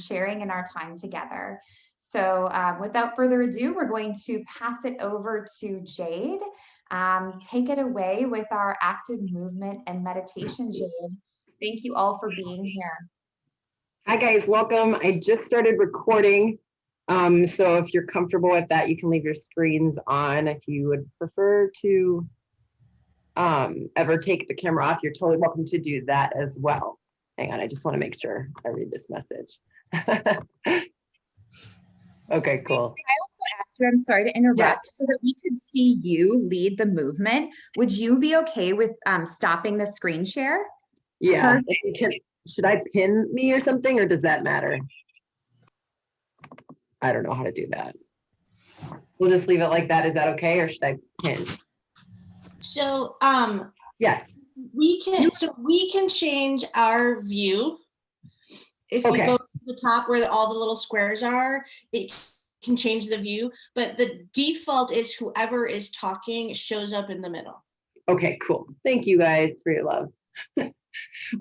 sharing in our time together. So without further ado, we're going to pass it over to Jade. Take it away with our active movement and meditation, Jade. Thank you all for being here. Hi guys, welcome. I just started recording. So if you're comfortable with that, you can leave your screens on. If you would prefer to ever take the camera off, you're totally welcome to do that as well. Hang on, I just want to make sure I read this message. Okay, cool. I also asked you, I'm sorry to interrupt, so that we could see you lead the movement. Would you be okay with stopping the screen share? Yeah. Should I pin me or something, or does that matter? I don't know how to do that. We'll just leave it like that. Is that okay, or should I pin? So yes, we can change our view. If you go to the top where all the little squares are, it can change the view, but the default is whoever is talking shows up in the middle. Okay, cool. Thank you guys for your love.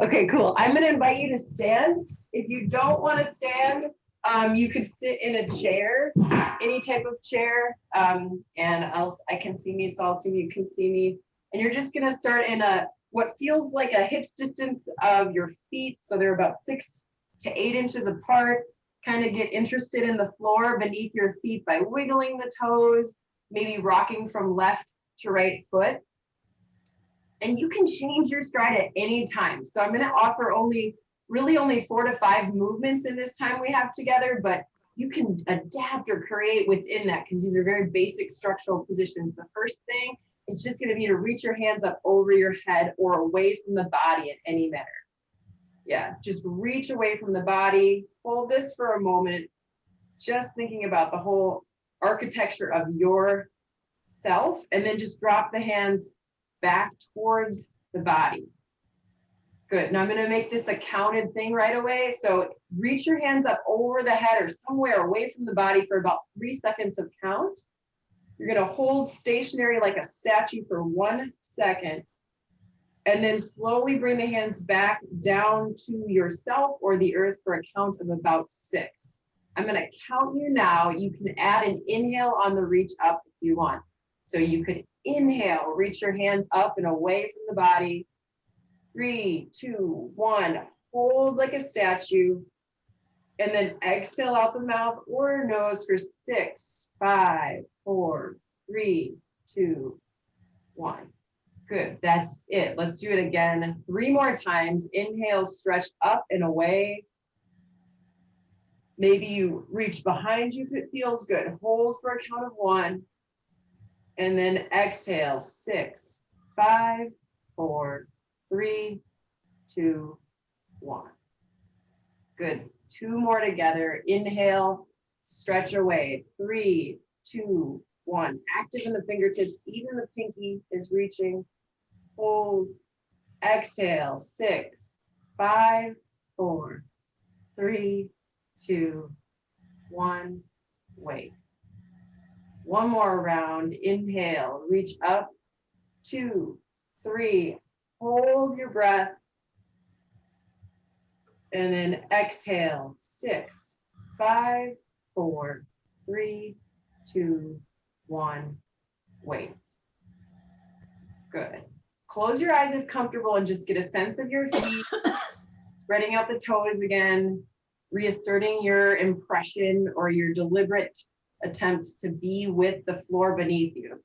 Okay, cool. I'm going to invite you to stand. If you don't want to stand, you could sit in a chair, any type of chair, and I can see me, so I'll assume you can see me. And you're just going to start in what feels like a hip's distance of your feet, so they're about 6 to 8 inches apart. Kind of get interested in the floor beneath your feet by wiggling the toes, maybe rocking from left to right foot. And you can change your stride at any time. So I'm going to offer only 4 to 5 movements in this time we have together, but you can adapt or create within that because these are very basic structural positions. The first thing is just going to be to reach your hands up over your head or away from the body in any manner. Yeah, just reach away from the body. Hold this for a moment, just thinking about the whole architecture of yourself, and then just drop the hands back towards the body. Good. Now I'm going to make this a counted thing right away. So reach your hands up over the head or somewhere away from the body for about 3 seconds of count. You're going to hold stationary like a statue for 1 second. And then slowly bring the hands back down to yourself or the earth for a count of about 6. I'm going to count you now. You can add an inhale on the reach up if you want. So you could inhale, reach your hands up and away from the body. 3, 2, 1. Hold like a statue. And then exhale out the mouth or nose for 6, 5, 4, 3, 2, 1. Good, that's it. Let's do it again 3 more times. Inhale, stretch up and away. Maybe you reach behind you if it feels good. Hold for a count of 1. And then exhale, 6, 5, 4, 3, 2, 1. Good, 2 more together. Inhale, stretch away. 3, 2, 1. Active in the fingertips, even the pinky is reaching. Hold, exhale, 6, 5, 4, 3, 2, 1. Wait. 1 more round. Inhale, reach up. 2, 3. Hold your breath. And then exhale. 6, 5, 4, 3, 2, 1. Wait. Good. Close your eyes if comfortable and just get a sense of your feet. Spreading out the toes again. Reasserting your impression or your deliberate attempt to be with the floor beneath you.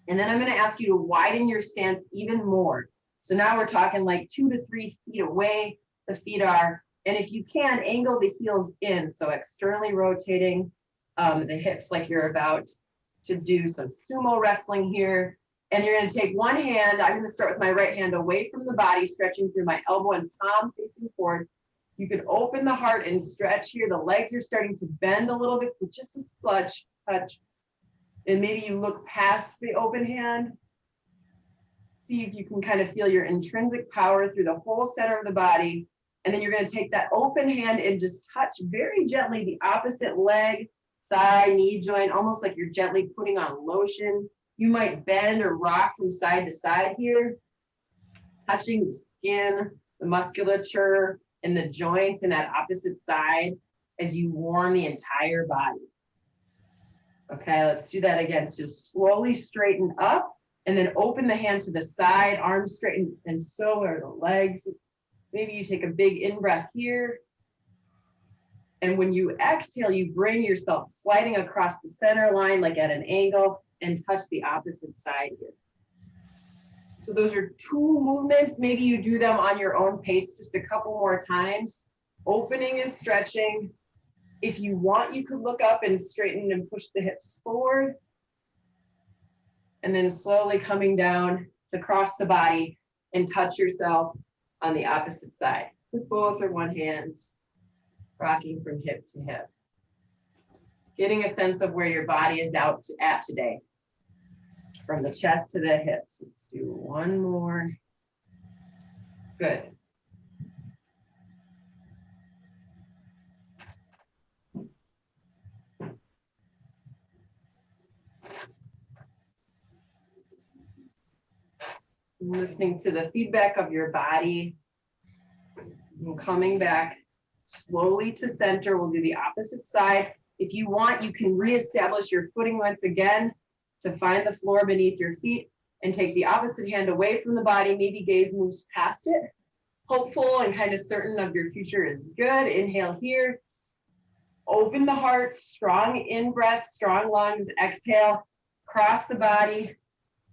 And then I'm going to ask you to widen your stance even more. So now we're talking like 2 to 3 feet away the feet are. And if you can, angle the heels in. So externally rotating the hips like you're about to do some sumo wrestling here. And you're going to take one hand. I'm going to start with my right hand away from the body, stretching through my elbow and palm facing forward. You could open the heart and stretch here. The legs are starting to bend a little bit with just a slight touch. And maybe you look past the open hand. See if you can kind of feel your intrinsic power through the whole center of the body. And then you're going to take that open hand and just touch very gently the opposite leg, thigh, knee joint, almost like you're gently putting on lotion. You might bend or rock from side to side here, touching the skin, the musculature, in the joints in that opposite side as you warm the entire body. Okay, let's do that again. So slowly straighten up and then open the hand to the side, arms straighten, and so are the legs. Maybe you take a big in-breath here. And when you exhale, you bring yourself sliding across the center line, like at an angle, and touch the opposite side here. So those are 2 movements. Maybe you do them on your own pace just a couple more times. Opening and stretching. If you want, you could look up and straighten and push the hips forward. And then slowly coming down across the body and touch yourself on the opposite side with both or one hands, rocking from hip to hip. Getting a sense of where your body is at today. From the chest to the hips. Let's do one more. Good. Listening to the feedback of your body and coming back slowly to center. We'll do the opposite side. If you want, you can reestablish your footing once again to find the floor beneath your feet and take the opposite hand away from the body. Maybe gaze moves past it. Hopeful and kind of certain of your future is good. Inhale here. Open the heart, strong in-breath, strong lungs. Exhale, cross the body,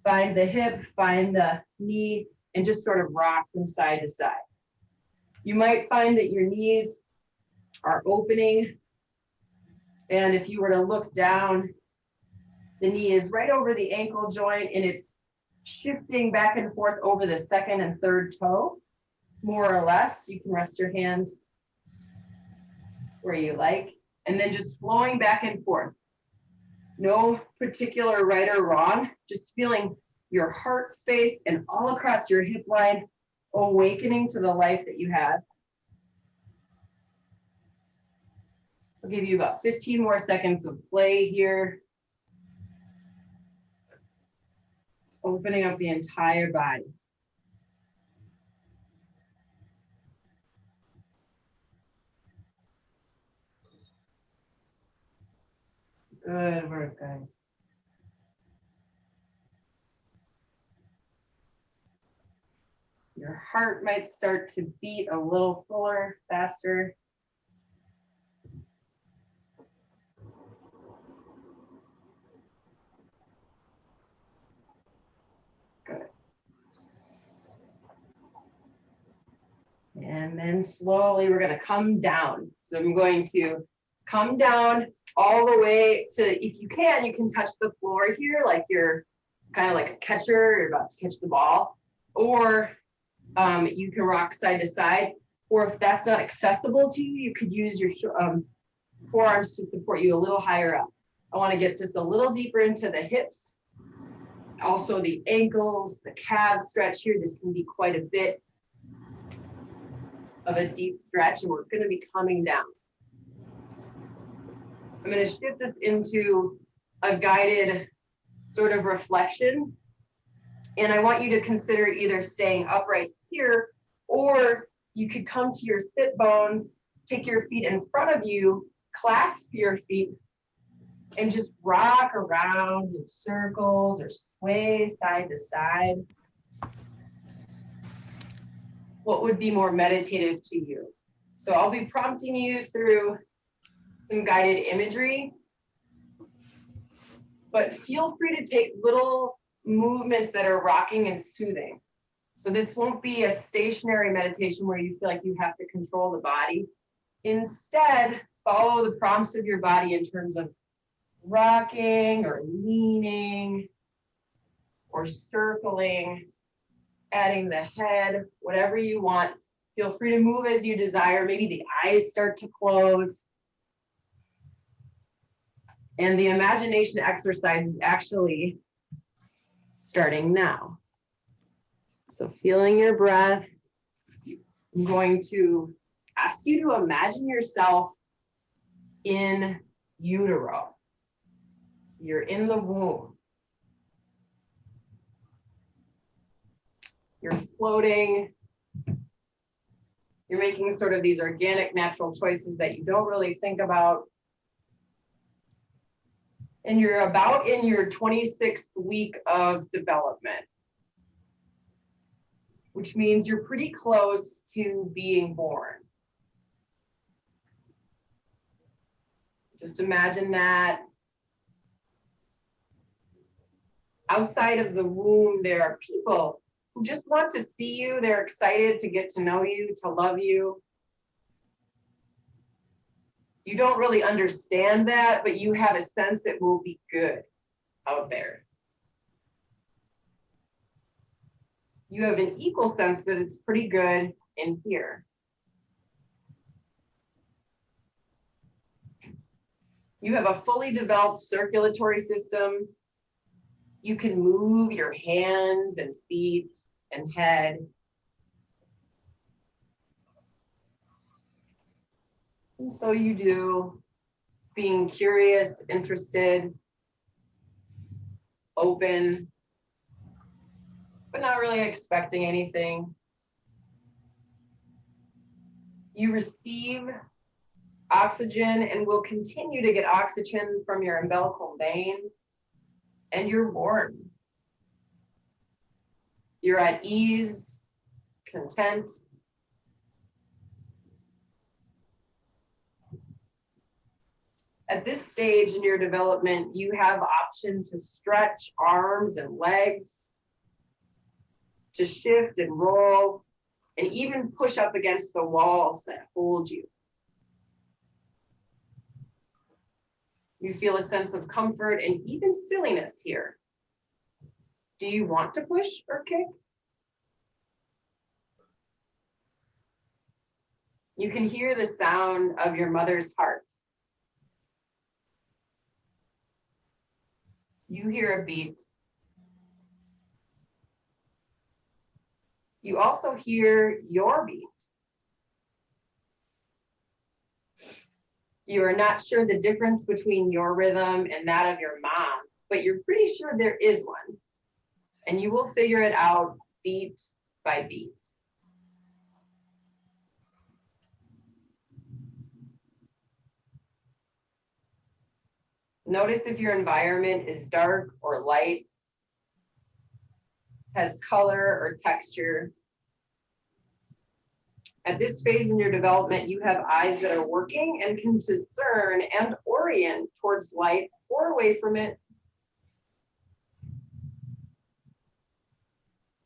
find the hip, find the knee, and just sort of rock from side to side. You might find that your knees are opening. And if you were to look down, the knee is right over the ankle joint and it's shifting back and forth over the second and third toe, more or less. You can rest your hands where you like, and then just flowing back and forth. No particular right or wrong, just feeling your heart space and all across your hip line, awakening to the life that you have. I'll give you about 15 more seconds of play here. Opening up the entire body. Good work, guys. Your heart might start to beat a little fuller, faster. Good. And then slowly we're going to come down. So I'm going to come down all the way to, if you can touch the floor here, like you're kind of like a catcher, you're about to catch the ball, or you can rock side to side, or if that's not accessible to you, you could use your forearms to support you a little higher up. I want to get just a little deeper into the hips, also the ankles, the calves stretch here. This can be quite a bit of a deep stretch, and we're going to be coming down. I'm going to shift this into a guided sort of reflection. And I want you to consider either staying upright here, or you could come to your sit bones, take your feet in front of you, clasp your feet, and just rock around in circles or sway side to side. What would be more meditative to you? So I'll be prompting you through some guided imagery, but feel free to take little movements that are rocking and soothing. So this won't be a stationary meditation where you feel like you have to control the body. Instead, follow the prompts of your body in terms of rocking or leaning or circling, adding the head, whatever you want. Feel free to move as you desire. Maybe the eyes start to close. And the imagination exercise is actually starting now. So feeling your breath, I'm going to ask you to imagine yourself in utero. You're in the womb. You're floating You're making sort of these organic, natural choices that you don't really think about. And you're about in your 26th week of development, which means you're pretty close to being born. Just imagine that outside of the womb, there are people who just want to see you. They're excited to get to know you, to love you. You don't really understand that, but you have a sense it will be good out there. You have an equal sense that it's pretty good in here. You have a fully developed circulatory system. You can move your hands and feet and head. And so you do, being curious, interested, open, but not really expecting anything. You receive oxygen and will continue to get oxygen from your umbilical vein, and you're born. You're at ease, content. At this stage in your development, you have option to stretch arms and legs, to shift and roll, and even push up against the walls that hold you. You feel a sense of comfort and even silliness here. Do you want to push or kick? You can hear the sound of your mother's heart. You hear a beat. You also hear your beat. You are not sure the difference between your rhythm and that of your mom, but you're pretty sure there is one. And you will figure it out beat by beat. Notice if your environment is dark or light, has color or texture. At this phase in your development, you have eyes that are working and can discern and orient towards light or away from it.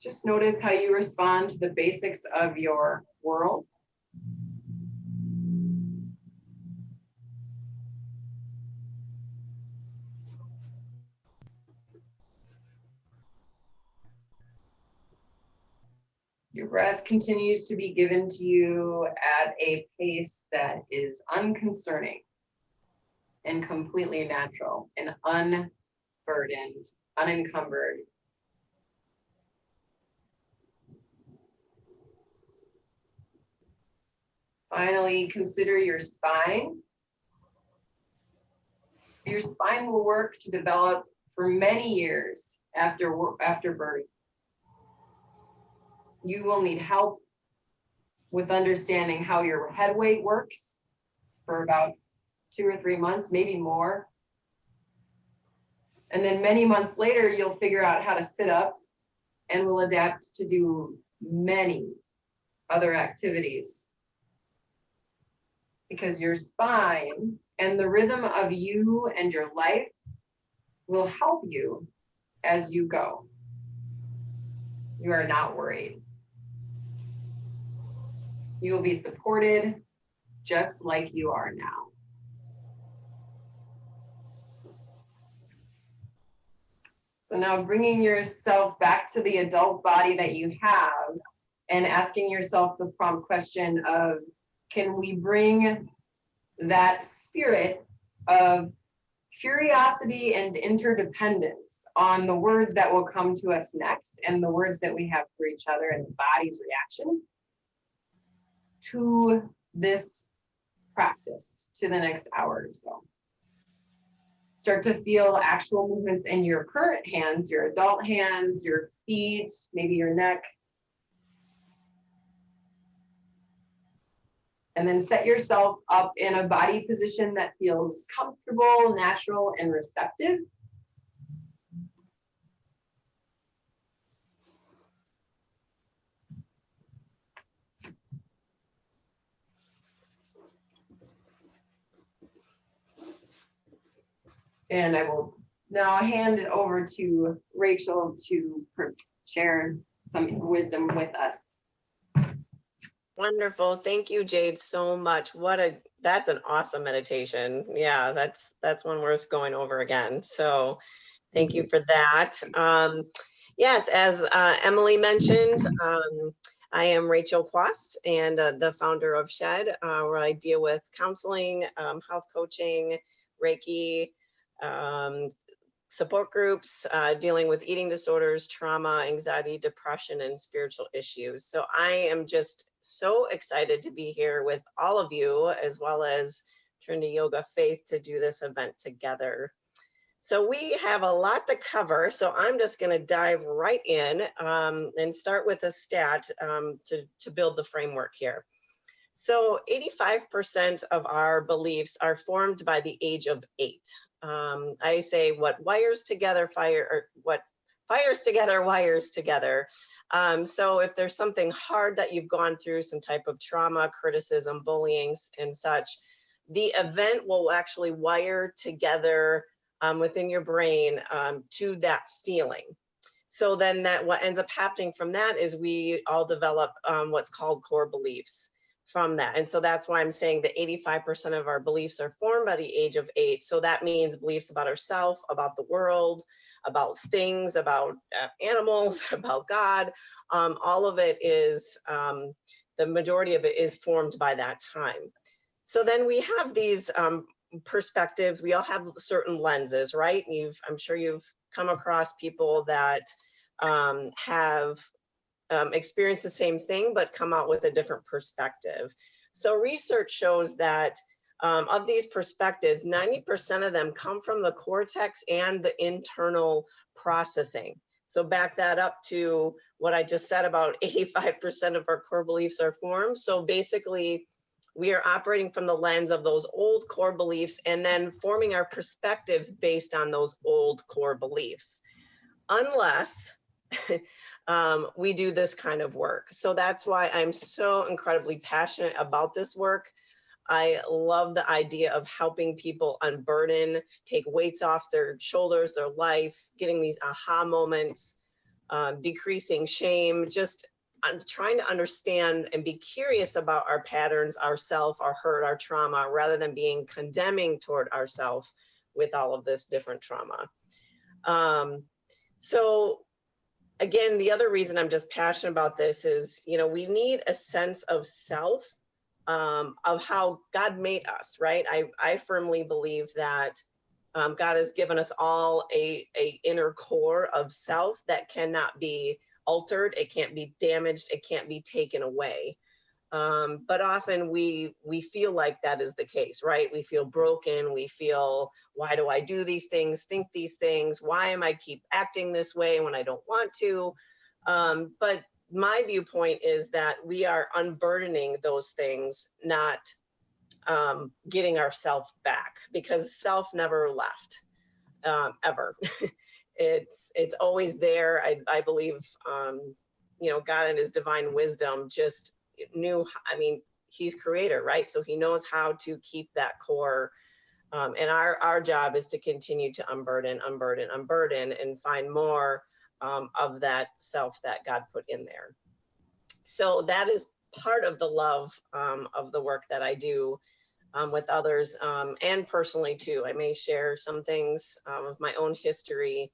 Just notice how you respond to the basics of your world. Your breath continues to be given to you at a pace that is unconcerning and completely natural and unburdened, unencumbered. Finally, consider your spine. Your spine will work to develop for many years after birth. You will need help with understanding how your head weight works for about 2 or 3 months, maybe more. And then many months later, you'll figure out how to sit up and will adapt to do many other activities. Because your spine and the rhythm of you and your life will help you as you go. You are not worried. You will be supported just like you are now. So now bringing yourself back to the adult body that you have and asking yourself the prompt question of, can we bring that spirit of curiosity and interdependence on the words that will come to us next and the words that we have for each other and the body's reaction to this practice, to the next hour or so. Start to feel actual movements in your current hands, your adult hands, your feet, maybe your neck. And then set yourself up in a body position that feels comfortable, natural, and receptive. And I will now hand it over to Rachel to share some wisdom with us. Wonderful. Thank you, Jade, so much. That's an awesome meditation. Yeah, that's one worth going over again. So thank you for that. Yes, as Emily mentioned, I am Rachel Quast and the founder of SHED, where I deal with counseling, health coaching, Reiki, support groups, dealing with eating disorders, trauma, anxiety, depression, and spiritual issues. So I am just so excited to be here with all of you, as well as Trinity Yoga Faith, to do this event together. So we have a lot to cover, so I'm just going to dive right in and start with a stat to build the framework here. So 85% of our beliefs are formed by the age of 8. I say what wires together, what fires together, wires together. So if there's something hard that you've gone through, some type of trauma, criticism, bullying, and such, the event will actually wire together within your brain to that feeling. So then what ends up happening from that is we all develop what's called core beliefs from that. And so that's why I'm saying that 85% of our beliefs are formed by the age of 8. So that means beliefs about ourselves, about the world, about things, about animals, about God. All of it is, the majority of it is formed by that time. So then we have these perspectives. We all have certain lenses, right? I'm sure you've come across people that have experience the same thing, but come out with a different perspective. So research shows that of these perspectives, 90% of them come from the cortex and the internal processing. So back that up to what I just said about 85% of our core beliefs are formed. So basically, we are operating from the lens of those old core beliefs and then forming our perspectives based on those old core beliefs. Unless we do this kind of work. So that's why I'm so incredibly passionate about this work. I love the idea of helping people unburden, take weights off their shoulders, their life, getting these aha moments, decreasing shame, just trying to understand and be curious about our patterns, ourself, our hurt, our trauma, rather than being condemning toward ourself with all of this different trauma. So again, the other reason I'm just passionate about this is, we need a sense of self, of how God made us, right? I firmly believe that God has given us all a inner core of self that cannot be altered. It can't be damaged. It can't be taken away. But often we feel like that is the case, right? We feel broken. We feel, why do I do these things, think these things? Why am I keep acting this way when I don't want to? But my viewpoint is that we are unburdening those things, not getting ourself back, because self never left, ever. It's always there. I believe, God in his divine wisdom just knew, he's creator, right? So he knows how to keep that core. And our job is to continue to unburden and find more of that self that God put in there. So that is part of the love of the work that I do with others, and personally too. I may share some things of my own history,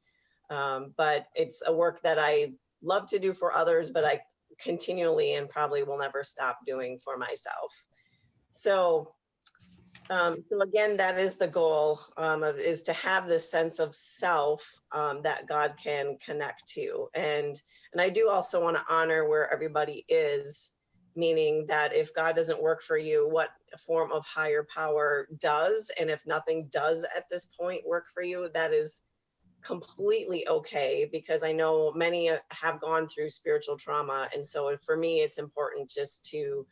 but it's a work that I love to do for others, but I continually and probably will never stop doing for myself. So again, that is the goal, is to have this sense of self that God can connect to. And I do also want to honor where everybody is, meaning that if God doesn't work for you, what form of higher power does? And if nothing does at this point work for you, that is completely okay, because I know many have gone through spiritual trauma. And so for me, it's important just to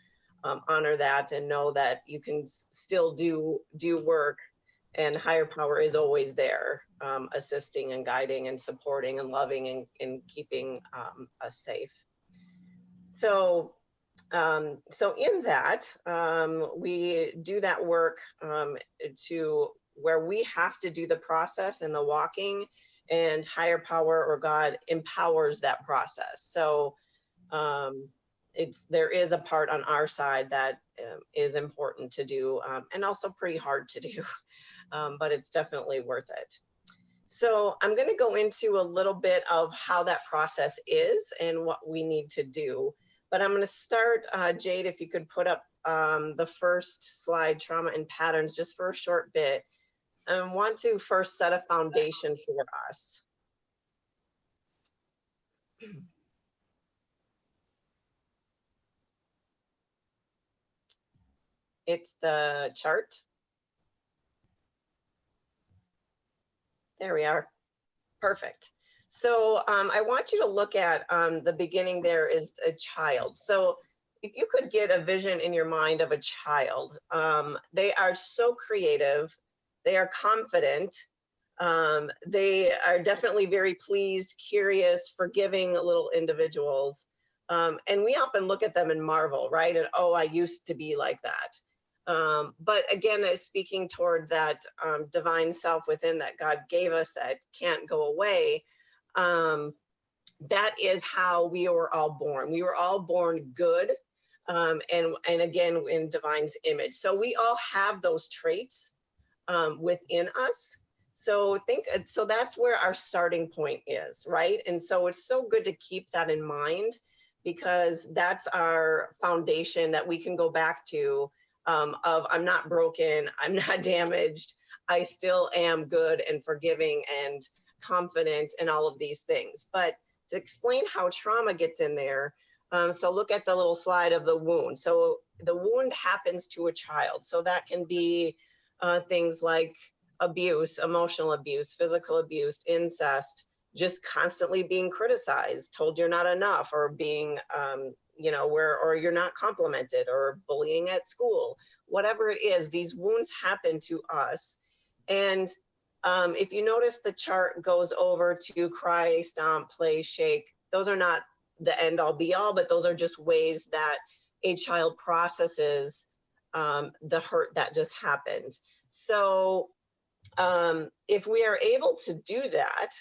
honor that and know that you can still do work, and higher power is always there, assisting and guiding and supporting and loving and keeping us safe. So in that, we do that work to where we have to do the process and the walking, and higher power or God empowers that process. So there is a part on our side that is important to do, and also pretty hard to do, but it's definitely worth it. So I'm going to go into a little bit of how that process is and what we need to do. But I'm going to start, Jade, if you could put up the first slide, trauma and patterns, just for a short bit. I want to first set a foundation for us. It's the chart. There we are. Perfect. So I want you to look at the beginning. There is a child. So if you could get a vision in your mind of a child, they are so creative. They are confident. They are definitely very pleased, curious, forgiving little individuals. And we often look at them and marvel, right? And, oh, I used to be like that. But again, speaking toward that divine self within that God gave us that can't go away, that is how we were all born. We were all born good, and again, in divine's image. So we all have those traits within us. So that's where our starting point is, right? And so it's so good to keep that in mind, because that's our foundation that we can go back to, of I'm not broken, I'm not damaged, I still am good and forgiving and confident and all of these things. But to explain how trauma gets in there, so look at the little slide of the wound. So the wound happens to a child. So that can be things like abuse, emotional abuse, physical abuse, incest, just constantly being criticized, told you're not enough, or being, or you're not complimented, or bullying at school, whatever it is, these wounds happen to us. And if you notice, the chart goes over to cry, stomp, play, shake. Those are not the end all be all, but those are just ways that a child processes the hurt that just happened. So if we are able to do that,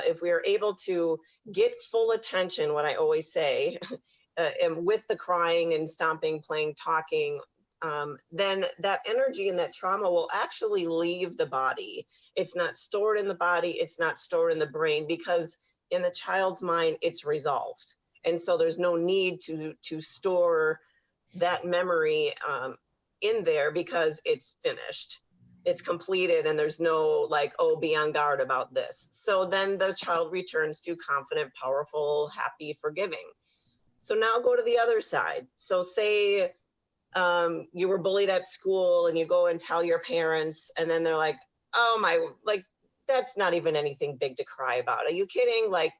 if we are able to get full attention, what I always say, and with the crying and stomping, playing, talking, then that energy and that trauma will actually leave the body. It's not stored in the body. It's not stored in the brain, because in the child's mind, it's resolved. And so there's no need to store that memory in there, because it's finished. It's completed, and there's no like, oh, be on guard about this. So then the child returns to confident, powerful, happy, forgiving. So now go to the other side. So say you were bullied at school, and you go and tell your parents, and then they're like, oh my, like, that's not even anything big to cry about. Are you kidding? Like,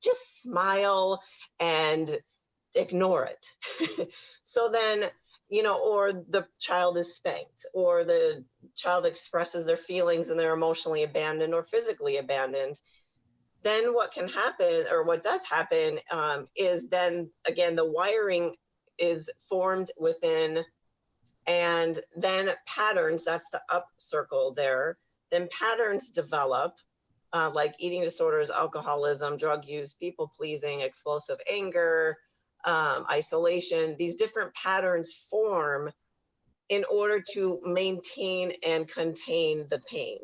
just smile and ignore it. So then, or the child is spanked, or the child expresses their feelings and they're emotionally abandoned or physically abandoned. Then what can happen, or what does happen, is then again, the wiring is formed within, and then patterns, that's the up circle there, then patterns develop, like eating disorders, alcoholism, drug use, people pleasing, explosive anger, isolation. These different patterns form in order to maintain and contain the pain.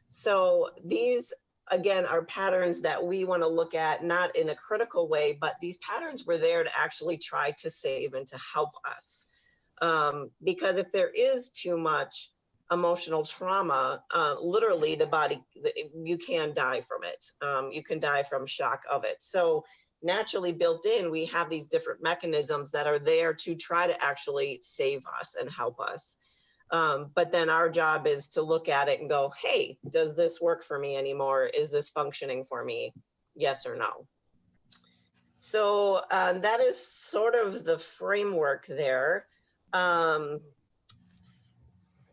So these, again, are patterns that we want to look at, not in a critical way, but these patterns were there to actually try to save and to help us. Because if there is too much emotional trauma, literally the body, you can die from it. You can die from shock of it. So naturally built in, we have these different mechanisms that are there to try to actually save us and help us. But then our job is to look at it and go, hey, does this work for me anymore? Is this functioning for me? Yes or no? So that is sort of the framework there of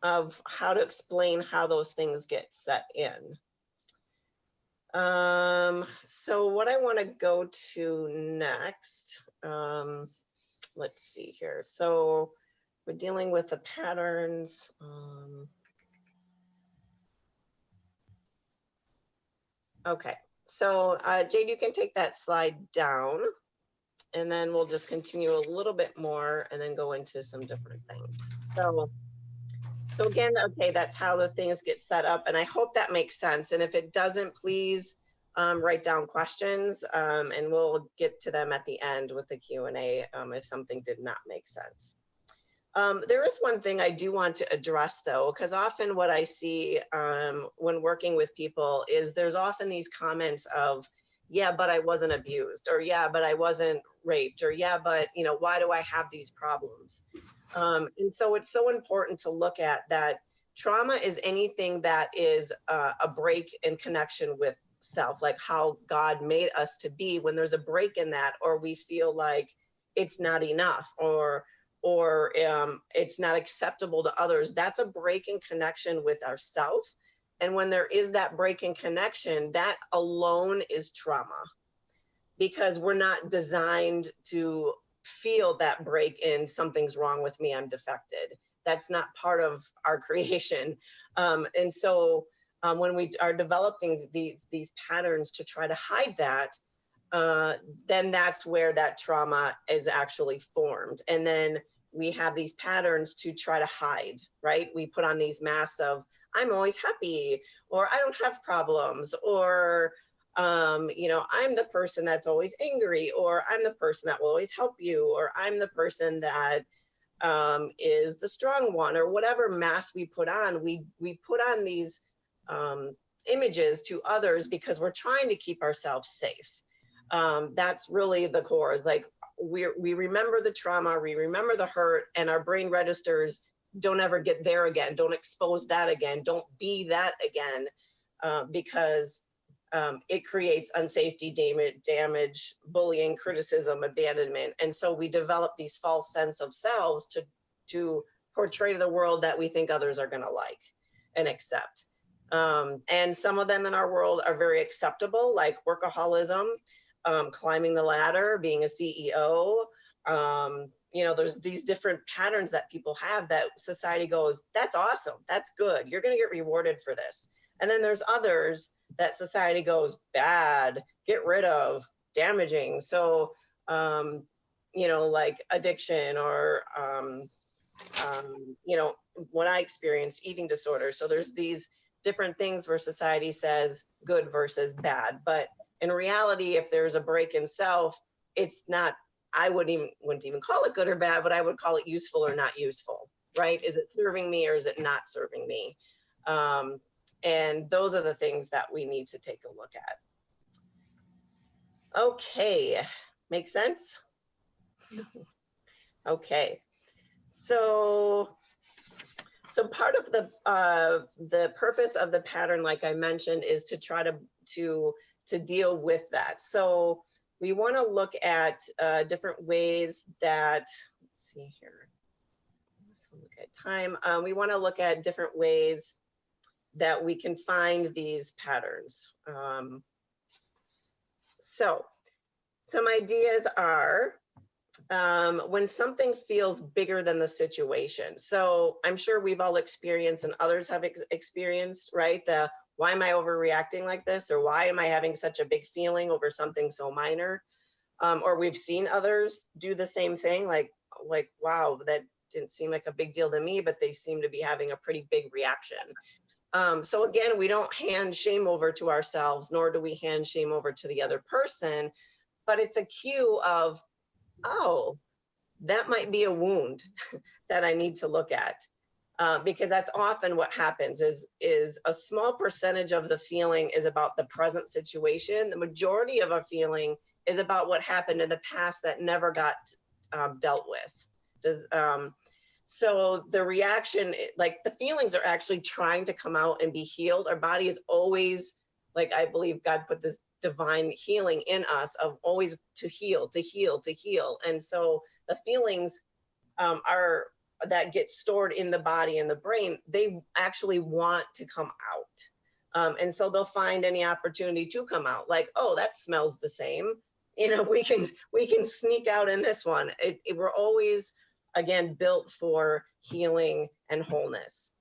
how to explain how those things get set in. So what I want to go to next, let's see here. So we're dealing with the patterns. Okay, so Jade, you can take that slide down, and then we'll just continue a little bit more and then go into some different things. So again, okay, that's how the things get set up, and I hope that makes sense. And if it doesn't, please write down questions, and we'll get to them at the end with the Q&A if something did not make sense. There is one thing I do want to address, though, because often what I see when working with people is there's often these comments of, yeah, but I wasn't abused, or yeah, but I wasn't raped, or yeah, but, you know, why do I have these problems? And so it's so important to look at that trauma is anything that is a break in connection with self, like how God made us to be. When there's a break in that, or we feel like it's not enough, or it's not acceptable to others, that's a break in connection with ourself. And when there is that break in connection, that alone is trauma, because we're not designed to feel that break in something's wrong with me, I'm defected. That's not part of our creation. And so when we are developing these patterns to try to hide that, then that's where that trauma is actually formed. And then we have these patterns to try to hide, right? We put on these masks of, I'm always happy, or I don't have problems, or you know, I'm the person that's always angry, or I'm the person that will always help you, or I'm the person that is the strong one, or whatever mask we put on. We put on these images to others because we're trying to keep ourselves safe. That's really the core, is like we remember the trauma, we remember the hurt, and our brain registers don't ever get there again, don't expose that again, don't be that again, because it creates unsafety, damage, bullying, criticism, abandonment. And so we develop these false sense of selves to portray to the world that we think others are going to like and accept. And some of them in our world are very acceptable, like workaholism, climbing the ladder, being a CEO. You know, there's these different patterns that people have that society goes, that's awesome, that's good, you're going to get rewarded for this. And then there's others that society goes, bad, get rid of, damaging. So, you know, like addiction, or, you know, when I experienced eating disorder. So there's these different things where society says good versus bad. But in reality, if there's a break in self, it's not, I wouldn't even call it good or bad, but I would call it useful or not useful, right? Is it serving me or is it not serving me? And those are the things that we need to take a look at. Okay, make sense? Okay, so part of the purpose of the pattern, like I mentioned, is to try to deal with that. So we want to look at different ways that, let's see here, let's look at time. We want to look at different ways that we can find these patterns. So some ideas are when something feels bigger than the situation. So I'm sure we've all experienced, and others have experienced, right? Why am I overreacting like this? Or why am I having such a big feeling over something so minor? Or we've seen others do the same thing, like, wow, that didn't seem like a big deal to me, but they seem to be having a pretty big reaction. So again, we don't hand shame over to ourselves, nor do we hand shame over to the other person, but it's a cue of, oh, that might be a wound that I need to look at. Because that's often what happens is a small percentage of the feeling is about the present situation. The majority of a feeling is about what happened in the past that never got dealt with. So the reaction, like the feelings are actually trying to come out and be healed. Our body is always, like, I believe God put this divine healing in us of always to heal, to heal, to heal. And so the feelings are that get stored in the body and the brain, they actually want to come out. And so they'll find any opportunity to come out, like, oh, that smells the same. You know, we can sneak out in this one. We're always, again, built for healing and wholeness.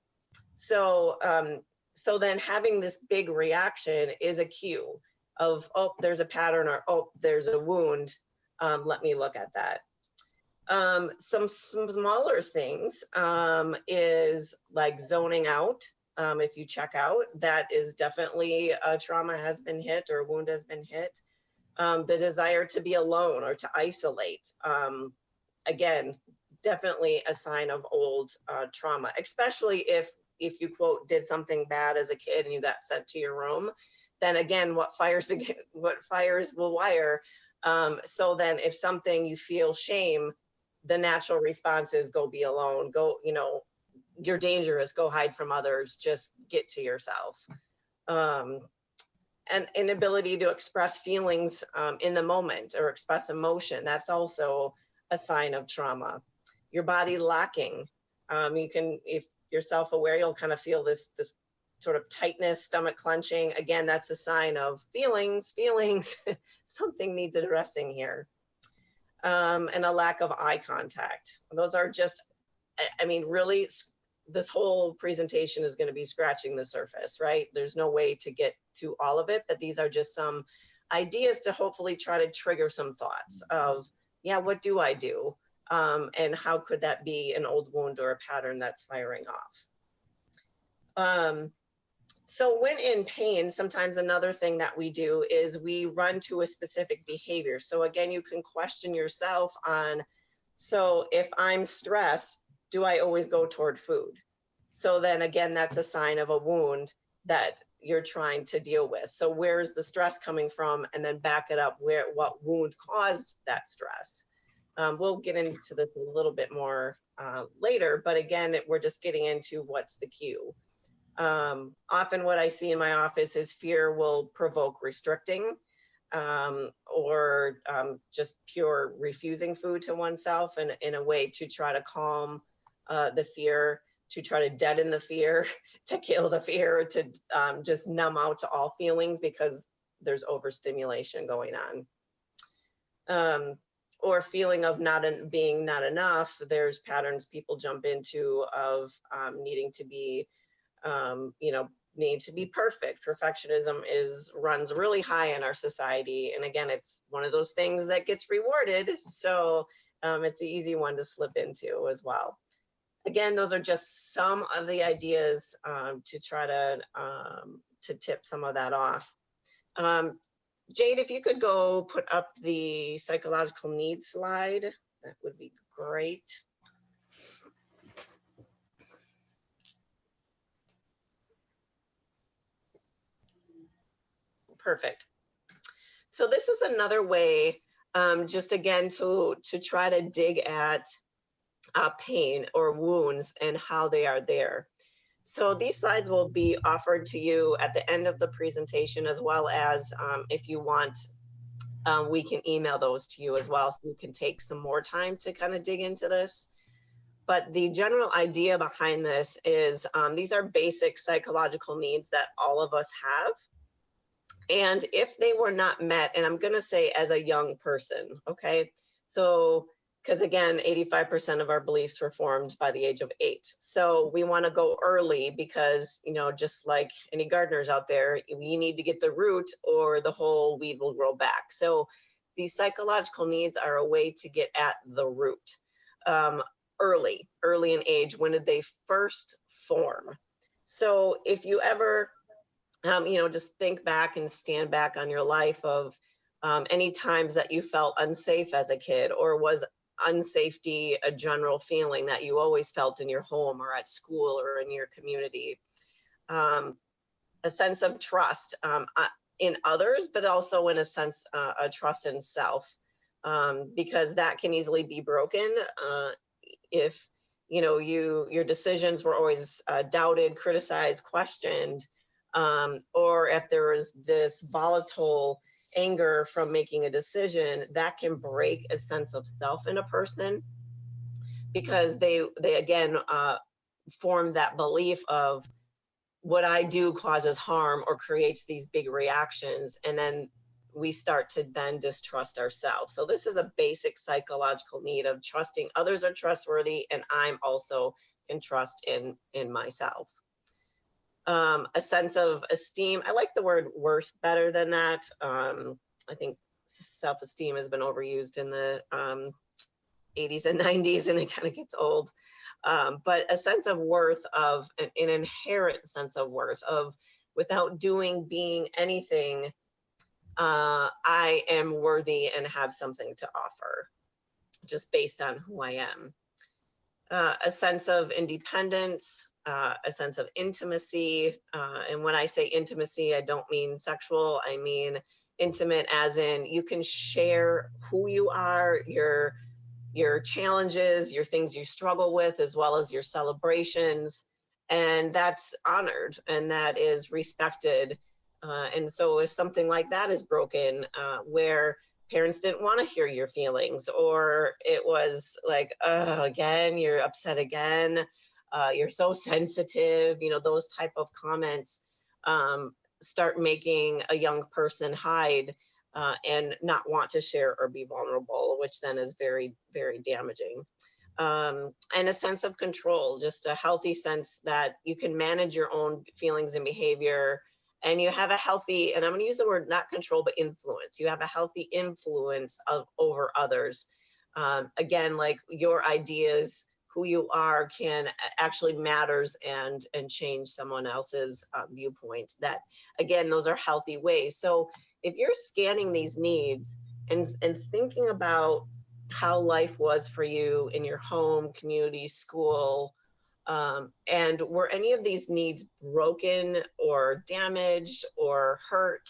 So, so then having this big reaction is a cue of, oh, there's a pattern, or, oh, there's a wound. Let me look at that. Some smaller things is like zoning out. If you check out, that is definitely a trauma has been hit or a wound has been hit. The desire to be alone or to isolate. Again, definitely a sign of old trauma, especially if you quote did something bad as a kid and you got sent to your room. Then again, what fires will wire. So then if something you feel shame, the natural response is go be alone, go, you know, you're dangerous, go hide from others, just get to yourself. And inability to express feelings in the moment or express emotion, that's also a sign of trauma. Your body locking. You can, if you're self-aware, you'll kind of feel this sort of tightness, stomach clenching. Again, that's a sign of feelings, something needs addressing here. And a lack of eye contact. Those are just, I mean, really, this whole presentation is going to be scratching the surface, right? There's no way to get to all of it, but these are just some ideas to hopefully try to trigger some thoughts of, yeah, what do I do? And how could that be an old wound or a pattern that's firing off? So when in pain, sometimes another thing that we do is we run to a specific behavior. So again, you can question yourself on, so if I'm stressed, do I always go toward food? So then again, that's a sign of a wound that you're trying to deal with. So where's the stress coming from? And then back it up, what wound caused that stress? We'll get into this a little bit more later, but again, we're just getting into what's the cue. Often what I see in my office is fear will provoke restricting or just pure refusing food to oneself in a way to try to calm the fear, to try to deaden the fear, to kill the fear, to just numb out to all feelings because there's overstimulation going on. Or feeling of being not enough. There's patterns people jump into of needing to be need to be perfect. Perfectionism runs really high in our society. And again, it's one of those things that gets rewarded. So it's an easy one to slip into as well. Again, those are just some of the ideas to try to tip some of that off. Jade, if you could go put up the psychological needs slide, that would be great. Perfect. So this is another way, just again, to try to dig at pain or wounds and how they are there. So these slides will be offered to you at the end of the presentation, as well as if you want, we can email those to you as well, so you can take some more time to kind of dig into this. But the general idea behind this is these are basic psychological needs that all of us have. And if they were not met, and I'm going to say as a young person, okay? So, because again, 85% of our beliefs were formed by the age of 8. So we want to go early because, you know, just like any gardeners out there, you need to get the root or the whole weed will grow back. So these psychological needs are a way to get at the root early in age. When did they first form? So if you ever just think back and stand back on your life of any times that you felt unsafe as a kid, or was unsafety a general feeling that you always felt in your home or at school or in your community. A sense of trust in others, but also in a sense, a trust in self, because that can easily be broken if your decisions were always doubted, criticized, questioned. Or if there was this volatile anger from making a decision, that can break a sense of self in a person, because they again form that belief of what I do causes harm or creates these big reactions, and then we start to then distrust ourselves. So this is a basic psychological need of trusting others are trustworthy, and I'm also can trust in myself. A sense of esteem. I like the word worth better than that. I think self-esteem has been overused in the 80s and 90s, and it kind of gets old. But a sense of worth, of an inherent sense of worth, of without being anything, I am worthy and have something to offer, just based on who I am. A sense of independence, a sense of intimacy. And when I say intimacy, I don't mean sexual, I mean intimate as in you can share who you are, your challenges, your things you struggle with, as well as your celebrations. And that's honored and that is respected. And so if something like that is broken, where parents didn't want to hear your feelings, or it was like, oh, again, you're upset again, you're so sensitive, those type of comments start making a young person hide and not want to share or be vulnerable, which then is very, very damaging. And a sense of control, just a healthy sense that you can manage your own feelings and behavior, and you have a healthy, and I'm going to use the word not control, but influence. You have a healthy influence over others. Again, like your ideas, who you are, can actually matters and change someone else's viewpoint. That, again, those are healthy ways. So if you're scanning these needs and thinking about how life was for you in your home, community, school, and were any of these needs broken or damaged or hurt,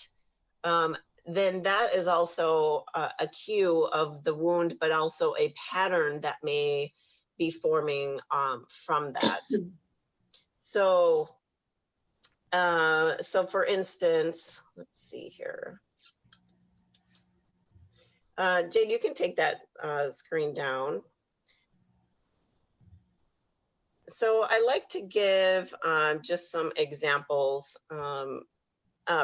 then that is also a cue of the wound, but also a pattern that may be forming from that. So for instance, let's see here. Jade, you can take that screen down. So I like to give just some examples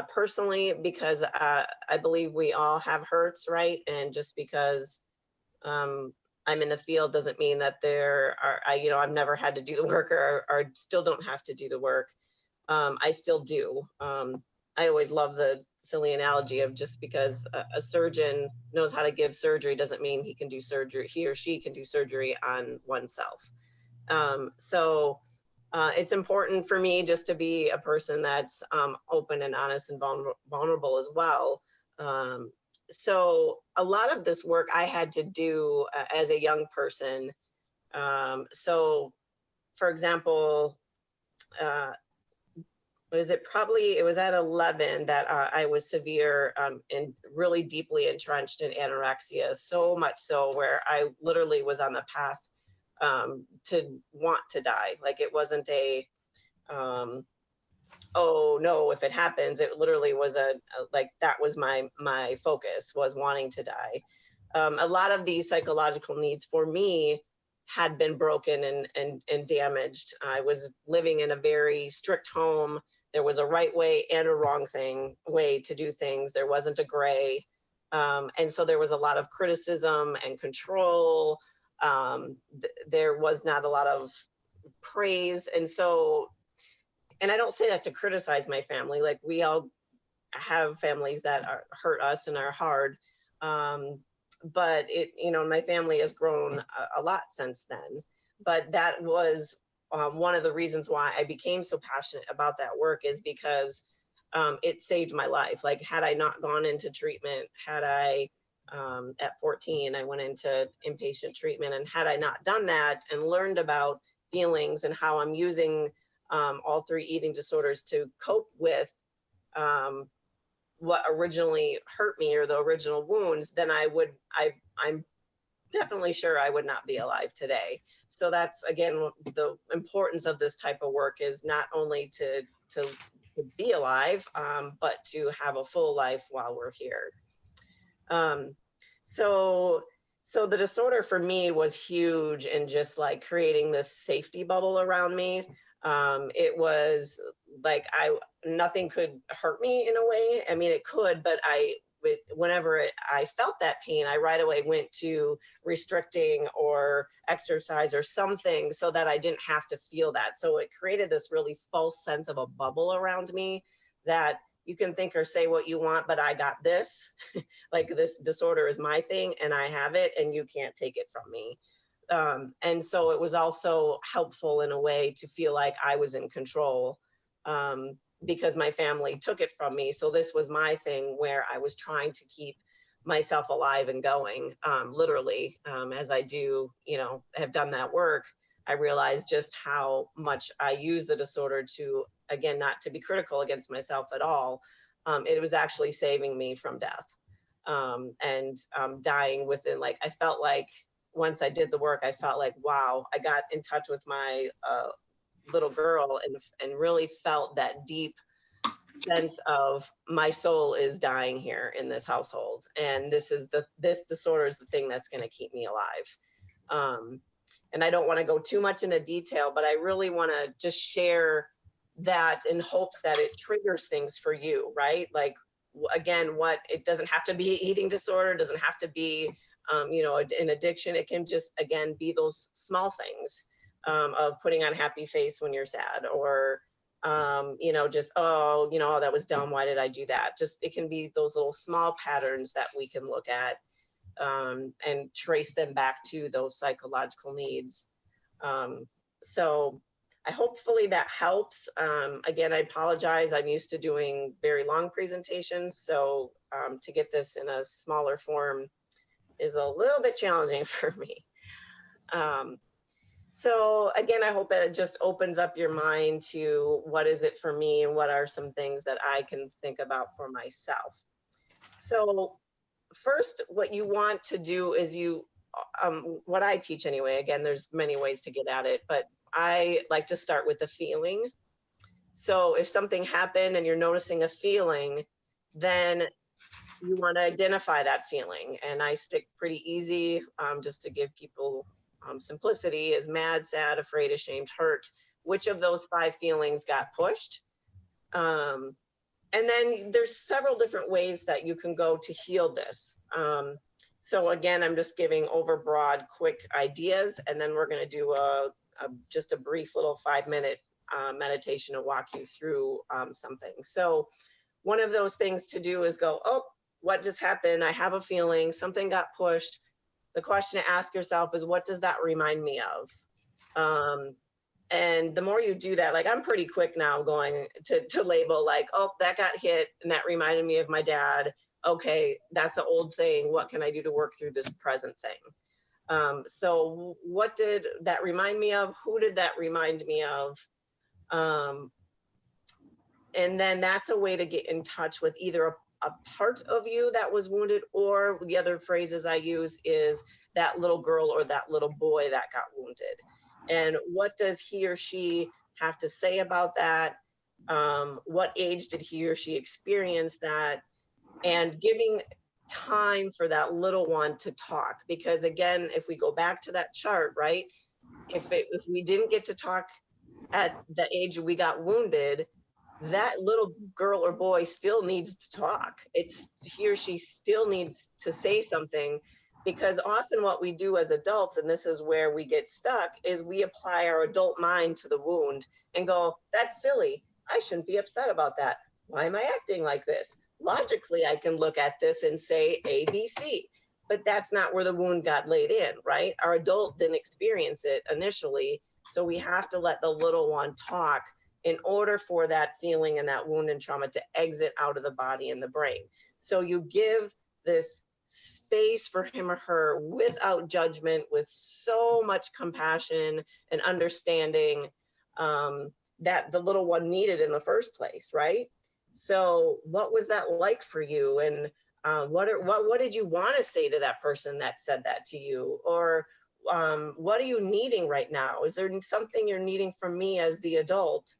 personally, because I believe we all have hurts, right? And just because I'm in the field doesn't mean that I've never had to do the work or still don't have to do the work. I still do. I always love the silly analogy of just because a surgeon knows how to give surgery doesn't mean he or she can do surgery on oneself. So it's important for me just to be a person that's open and honest and vulnerable as well. So a lot of this work I had to do as a young person. So for example, it was at 11 that I was severe and really deeply entrenched in anorexia, so much so where I literally was on the path to want to die. Like it wasn't oh no, if it happens, it literally was that was my focus, was wanting to die. A lot of these psychological needs for me had been broken and damaged. I was living in a very strict home. There was a right way and a wrong way to do things. There wasn't a gray. And so there was a lot of criticism and control. There was not a lot of praise. And I don't say that to criticize my family. Like we all have families that hurt us and are hard. But my family has grown a lot since then. But that was one of the reasons why I became so passionate about that work, is because it saved my life. Like had I not gone into treatment, had I, at 14, I went into inpatient treatment, and had I not done that and learned about feelings and how I'm using all 3 eating disorders to cope with what originally hurt me or the original wounds, then I'm definitely sure I would not be alive today. So that's, again, the importance of this type of work, is not only to be alive, but to have a full life while we're here. Um, so the disorder for me was huge in just like creating this safety bubble around me. It was like nothing could hurt me in a way. I mean, it could, but whenever I felt that pain, I right away went to restricting or exercise or something so that I didn't have to feel that. So it created this really false sense of a bubble around me that you can think or say what you want, but I got this. Like this disorder is my thing and I have it and you can't take it from me. And so it was also helpful in a way to feel like I was in control, because my family took it from me. So this was my thing where I was trying to keep myself alive and going, literally, as I do, have done that work. I realized just how much I use the disorder to, again, not to be critical against myself at all. It was actually saving me from death, and dying within, like, I felt like once I did the work, I felt like, wow, I got in touch with my little girl and really felt that deep sense of my soul is dying here in this household. And this disorder is the thing that's going to keep me alive. And I don't want to go too much into detail, but I really want to just share that in hopes that it triggers things for you, right? Like, again, it doesn't have to be an eating disorder, doesn't have to be, an addiction. It can just, again, be those small things, of putting on a happy face when you're sad, or, just, oh, that was dumb. Why did I do that? Just, it can be those little small patterns that we can look at, and trace them back to those psychological needs. So hopefully that helps. Again, I apologize. I'm used to doing very long presentations. So to get this in a smaller form is a little bit challenging for me. So again, I hope it just opens up your mind to what is it for me and what are some things that I can think about for myself. So first, what you want to do is what I teach anyway, again, there's many ways to get at it, but I like to start with the feeling. So if something happened and you're noticing a feeling, then you want to identify that feeling. And I stick pretty easy, just to give people simplicity, is mad, sad, afraid, ashamed, hurt. Which of those 5 feelings got pushed? And then there's several different ways that you can go to heal this. So again, I'm just giving overbroad, quick ideas, and then we're going to do just a brief little 5-minute meditation to walk you through something. So one of those things to do is go, oh, what just happened? I have a feeling something got pushed. The question to ask yourself is, what does that remind me of? And the more you do that, like, I'm pretty quick now going to label, like, oh, that got hit and that reminded me of my dad. Okay, that's an old thing. What can I do to work through this present thing? So what did that remind me of? Who did that remind me of? And then that's a way to get in touch with either a part of you that was wounded, or the other phrases I use is that little girl or that little boy that got wounded. And what does he or she have to say about that? What age did he or she experience that? And giving time for that little one to talk. Because again, if we go back to that chart, right? If we didn't get to talk at the age we got wounded, that little girl or boy still needs to talk. He or she still needs to say something, because often what we do as adults, and this is where we get stuck, is we apply our adult mind to the wound and go, that's silly. I shouldn't be upset about that. Why am I acting like this? Logically, I can look at this and say A, B, C, but that's not where the wound got laid in, right? Our adult didn't experience it initially. So we have to let the little one talk in order for that feeling and that wound and trauma to exit out of the body and the brain. So you give this space for him or her without judgment, with so much compassion and understanding, that the little one needed in the first place, right? So what was that like for you? And what did you want to say to that person that said that to you? Or what are you needing right now? Is there something you're needing from me as the adult?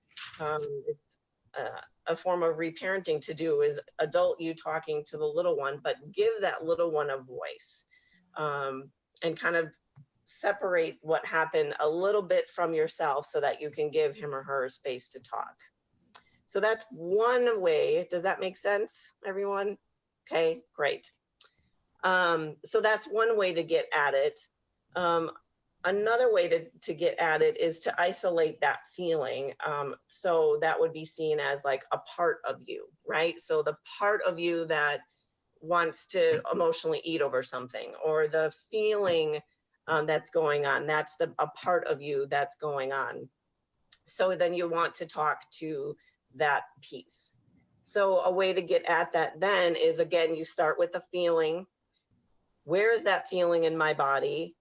a form of reparenting to do is adult you talking to the little one, but give that little one a voice, and kind of separate what happened a little bit from yourself so that you can give him or her space to talk. So that's one way. Does that make sense, everyone? Okay, great. So that's one way to get at it. Another way to get at it is to isolate that feeling. So that would be seen as like a part of you, right? So the part of you that wants to emotionally eat over something, or the feeling that's going on, that's a part of you that's going on. So then you want to talk to that piece. So a way to get at that then is, again, you start with the feeling. Where is that feeling in my body?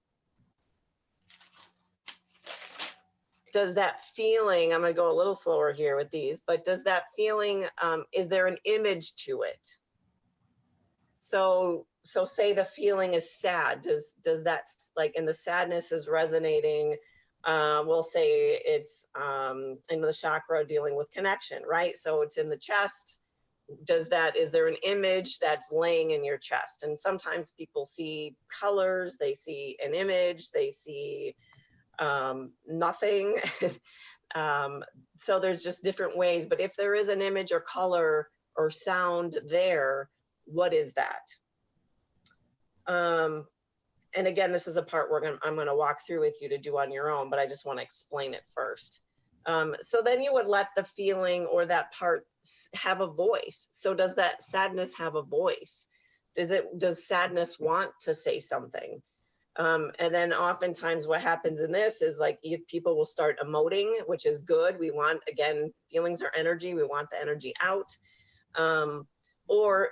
Does that feeling, I'm going to go a little slower here with these, but does that feeling, is there an image to it? So say the feeling is sad. Does that, like, and the sadness is resonating, we'll say it's in the chakra dealing with connection, right? So it's in the chest. Is there an image that's laying in your chest? And sometimes people see colors, they see an image, they see nothing. So there's just different ways, but if there is an image or color or sound there, what is that? And again, this is a part I'm going to walk through with you to do on your own, but I just want to explain it first. So then you would let the feeling or that part have a voice. So does that sadness have a voice? Does sadness want to say something? And then oftentimes what happens in this is, like, people will start emoting, which is good. We want, again, feelings are energy. We want the energy out. Or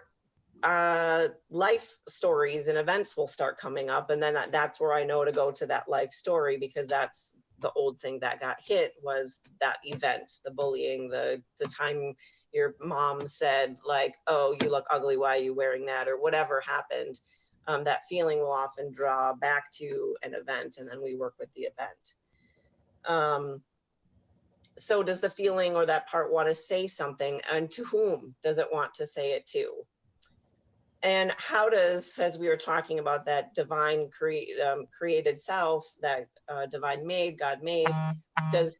life stories and events will start coming up. And then that's where I know to go to that life story, because that's the old thing that got hit, was that event, the bullying, the time your mom said, like, oh, you look ugly, why are you wearing that, or whatever happened. That feeling will often draw back to an event, and then we work with the event. So does the feeling or that part want to say something, and to whom does it want to say it to? And how does, as we were talking about that divine created self, that divine made, God made, does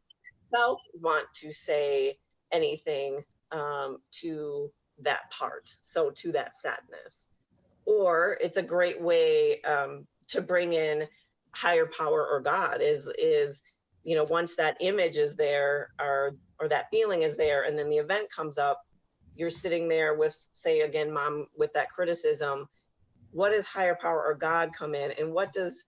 self want to say anything to that part, so to that sadness? Or it's a great way to bring in higher power or God is, once that image is there, or that feeling is there, and then the event comes up, you're sitting there with, say, again, mom, with that criticism. What does higher power or God come in, and what does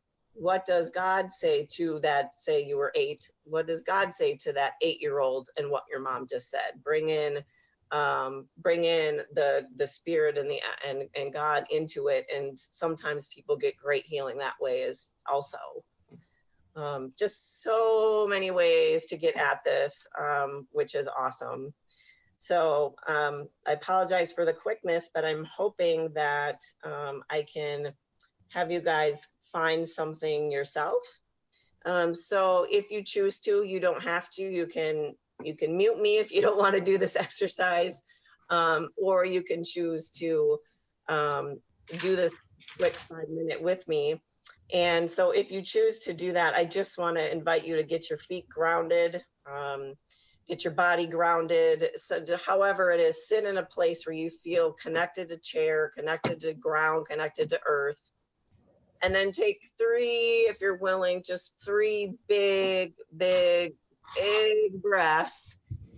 God say to that? Say you were 8. What does God say to that 8-year-old and what your mom just said? Bring in the spirit and God into it. And sometimes people get great healing that way is also. Just so many ways to get at this, which is awesome. So I apologize for the quickness, but I'm hoping that I can have you guys find something yourself. So if you choose to, you don't have to, you can mute me if you don't want to do this exercise, or you can choose to do this quick 5-minute with me. And so if you choose to do that, I just want to invite you to get your feet grounded, get your body grounded. So however it is, sit in a place where you feel connected to chair, connected to ground, connected to earth. And then take 3, if you're willing, just 3 big breaths.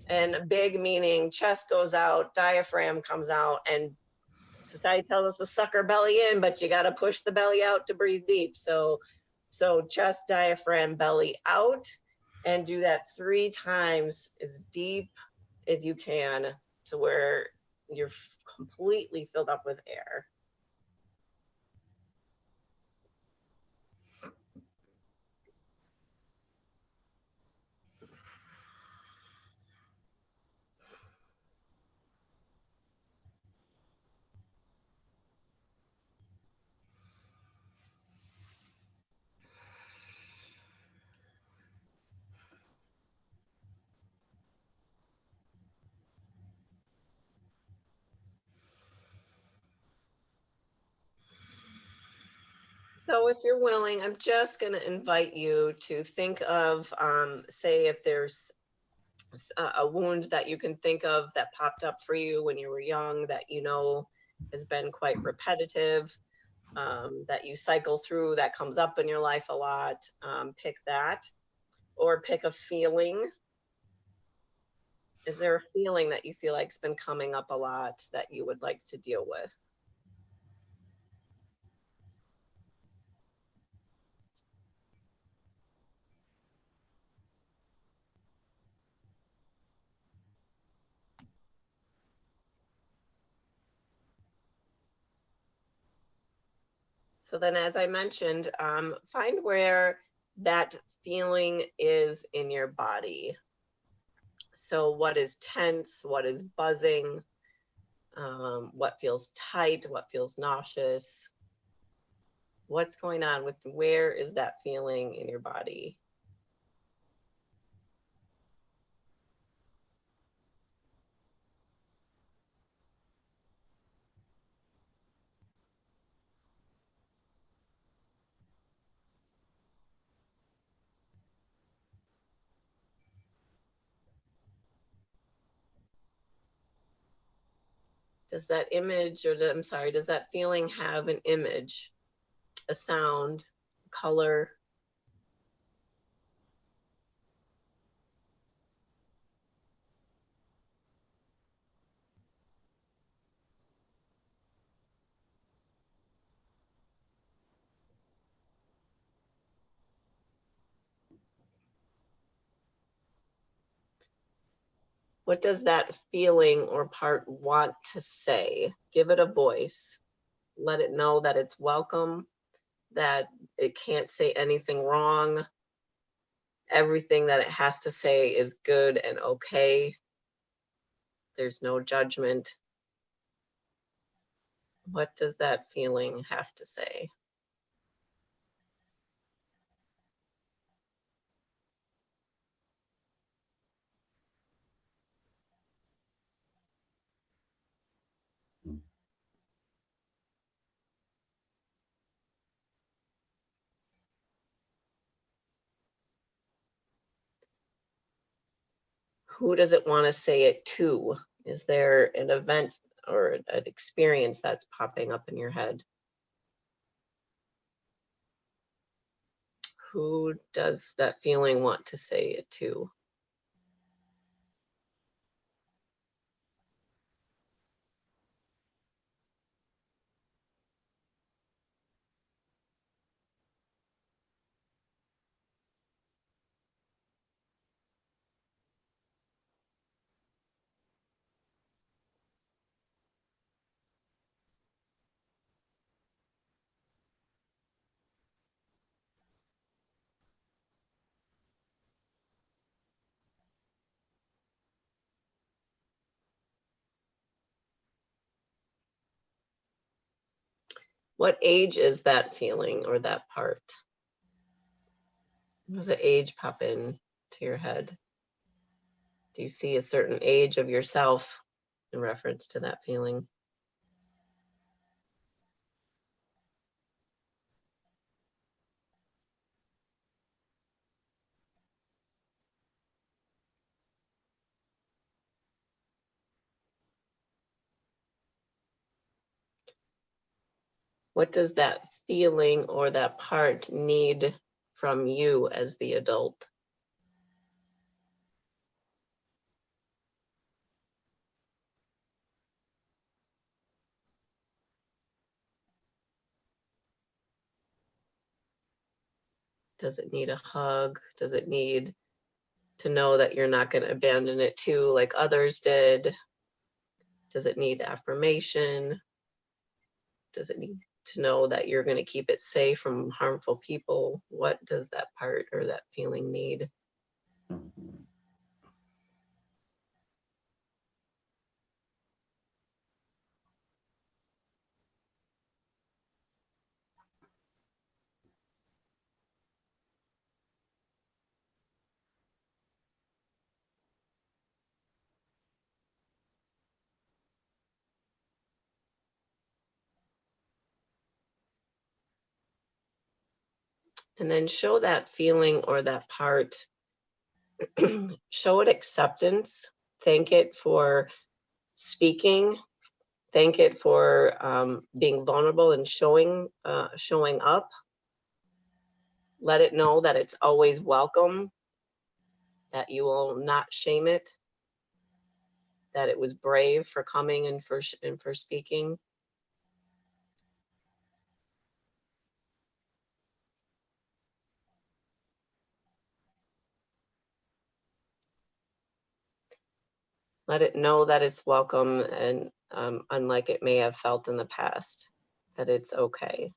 And big meaning chest goes out, diaphragm comes out, and society tells us to suck our belly in, but you got to push the belly out to breathe deep. So chest, diaphragm, belly out, and do that 3 times as deep as you can to where you're completely filled up with air. So if you're willing, I'm just going to invite you to think of, say, if there's a wound that you can think of that popped up for you when you were young that you know has been quite repetitive, that you cycle through, that comes up in your life a lot. Pick that, or pick a feeling. Is there a feeling that you feel like's been coming up a lot that you would like to deal with? So then, as I mentioned, find where that feeling is in your body. So what is tense, what is buzzing, what feels tight, what feels nauseous, what's going on with, where is that feeling in your body? Does that image, or I'm sorry, does that feeling have an image, a sound, color? What does that feeling or part want to say? Give it a voice. Let it know that it's welcome, that it can't say anything wrong. Everything that it has to say is good and okay. There's no judgment. What does that feeling have to say? Who does it want to say it to? Is there an event or an experience that's popping up in your head? Who does that feeling want to say it to? What age is that feeling or that part? Does the age pop in to your head? Do you see a certain age of yourself in reference to that feeling? What does that feeling or that part need from you as the adult? Does it need a hug? Does it need to know that you're not going to abandon it too, like others did? Does it need affirmation? Does it need to know that you're going to keep it safe from harmful people? What does that part or that feeling need? And then show that feeling or that part, show it acceptance, thank it for speaking, thank it for being vulnerable and showing up. Let it know that it's always welcome, that you will not shame it, that it was brave for coming and for speaking. Let it know that it's welcome, and unlike it may have felt in the past, that it's okay.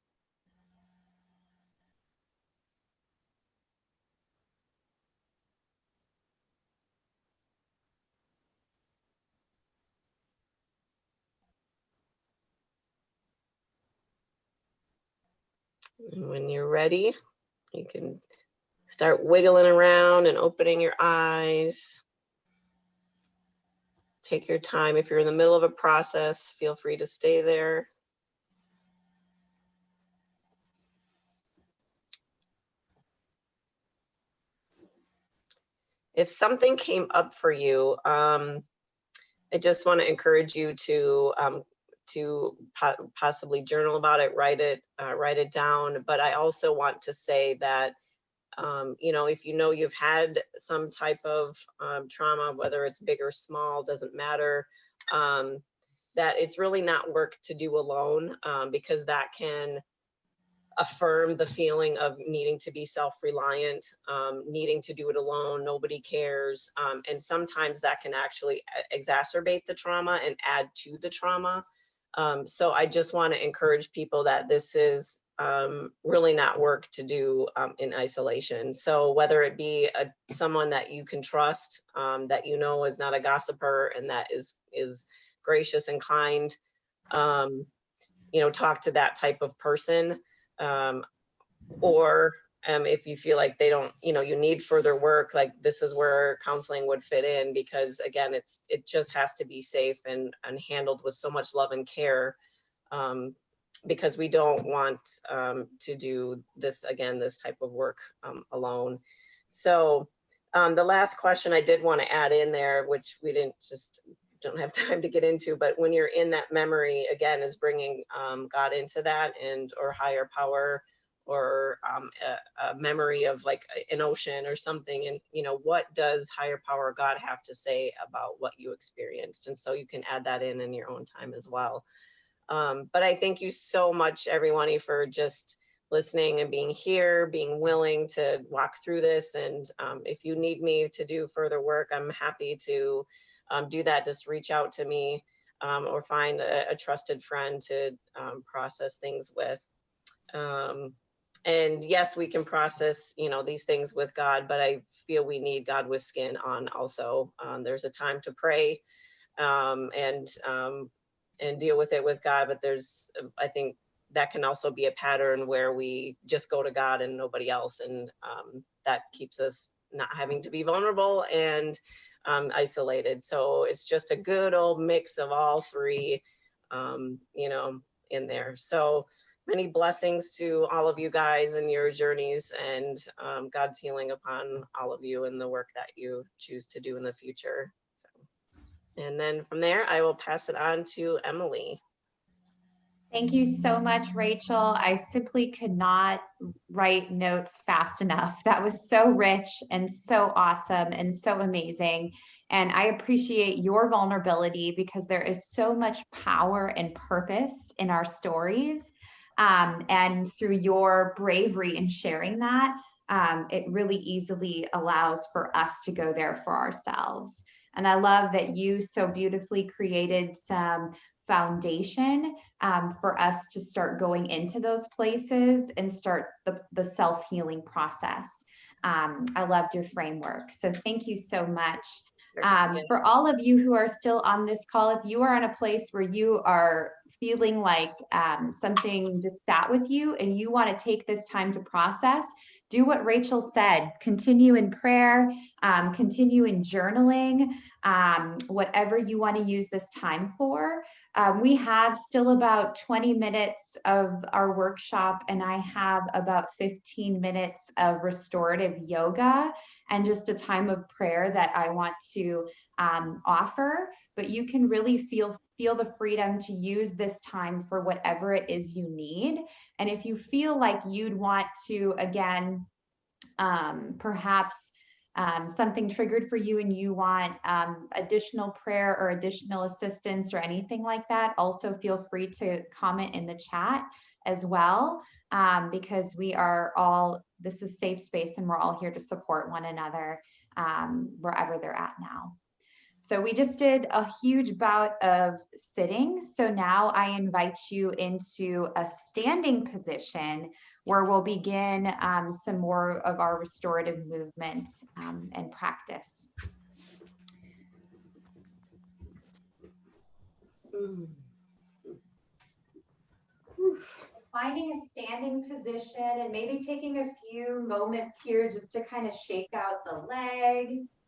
And when you're ready, you can start wiggling around and opening your eyes. Take your time. If you're in the middle of a process, feel free to stay there. If something came up for you, I just want to encourage you to possibly journal about it, write it down. But I also want to say that if you know you've had some type of trauma, whether it's big or small, doesn't matter, that it's really not work to do alone, because that can affirm the feeling of needing to be self-reliant, needing to do it alone, nobody cares. And sometimes that can actually exacerbate the trauma and add to the trauma. So I just want to encourage people that this is really not work to do in isolation. So whether it be someone that you can trust, that you know is not a gossiper and that is gracious and kind, talk to that type of person. Or if you feel like they don't, you need further work, like this is where counseling would fit in, because again, it just has to be safe and handled with so much love and care, because we don't want to do this type of work alone. So the last question I did want to add in there, which we don't have time to get into, but when you're in that memory, again, is bringing God into that, or higher power, or a memory of like an ocean or something. And, what does higher power God have to say about what you experienced? And so you can add that in your own time as well. But I thank you so much, everyone, for just listening and being here, being willing to walk through this. And if you need me to do further work, I'm happy to do that. Just reach out to me, or find a trusted friend to process things with. And yes, we can process, these things with God, but I feel we need God with skin on also. There's a time to pray and deal with it with God, but I think that can also be a pattern where we just go to God and nobody else. And that keeps us not having to be vulnerable and isolated. So it's just a good old mix of all three, in there. So many blessings to all of you guys and your journeys, and God's healing upon all of you and the work that you choose to do in the future. So, and then from there, I will pass it on to Emily. Thank you so much, Rachel. I simply could not write notes fast enough. That was so rich and so awesome and so amazing. And I appreciate your vulnerability, because there is so much power and purpose in our stories. And through your bravery in sharing that, it really easily allows for us to go there for ourselves. And I love that you so beautifully created some foundation for us to start going into those places and start the self-healing process. I loved your framework. So thank you so much. For all of you who are still on this call, if you are in a place where you are feeling like something just sat with you and you want to take this time to process, do what Rachel said, continue in prayer, continue in journaling, whatever you want to use this time for. We have still about 20 minutes of our workshop, and I have about 15 minutes of restorative yoga and just a time of prayer that I want to offer. But you can really feel the freedom to use this time for whatever it is you need. And if you feel like you'd want to, again, perhaps something triggered for you and you want additional prayer or additional assistance or anything like that, also feel free to comment in the chat as well, because we are all, this is safe space and we're all here to support one another wherever they're at now. So we just did a huge bout of sitting. So now I invite you into a standing position where we'll begin some more of our restorative movement and practice. Finding a standing position and maybe taking a few moments here just to kind of shake out the legs,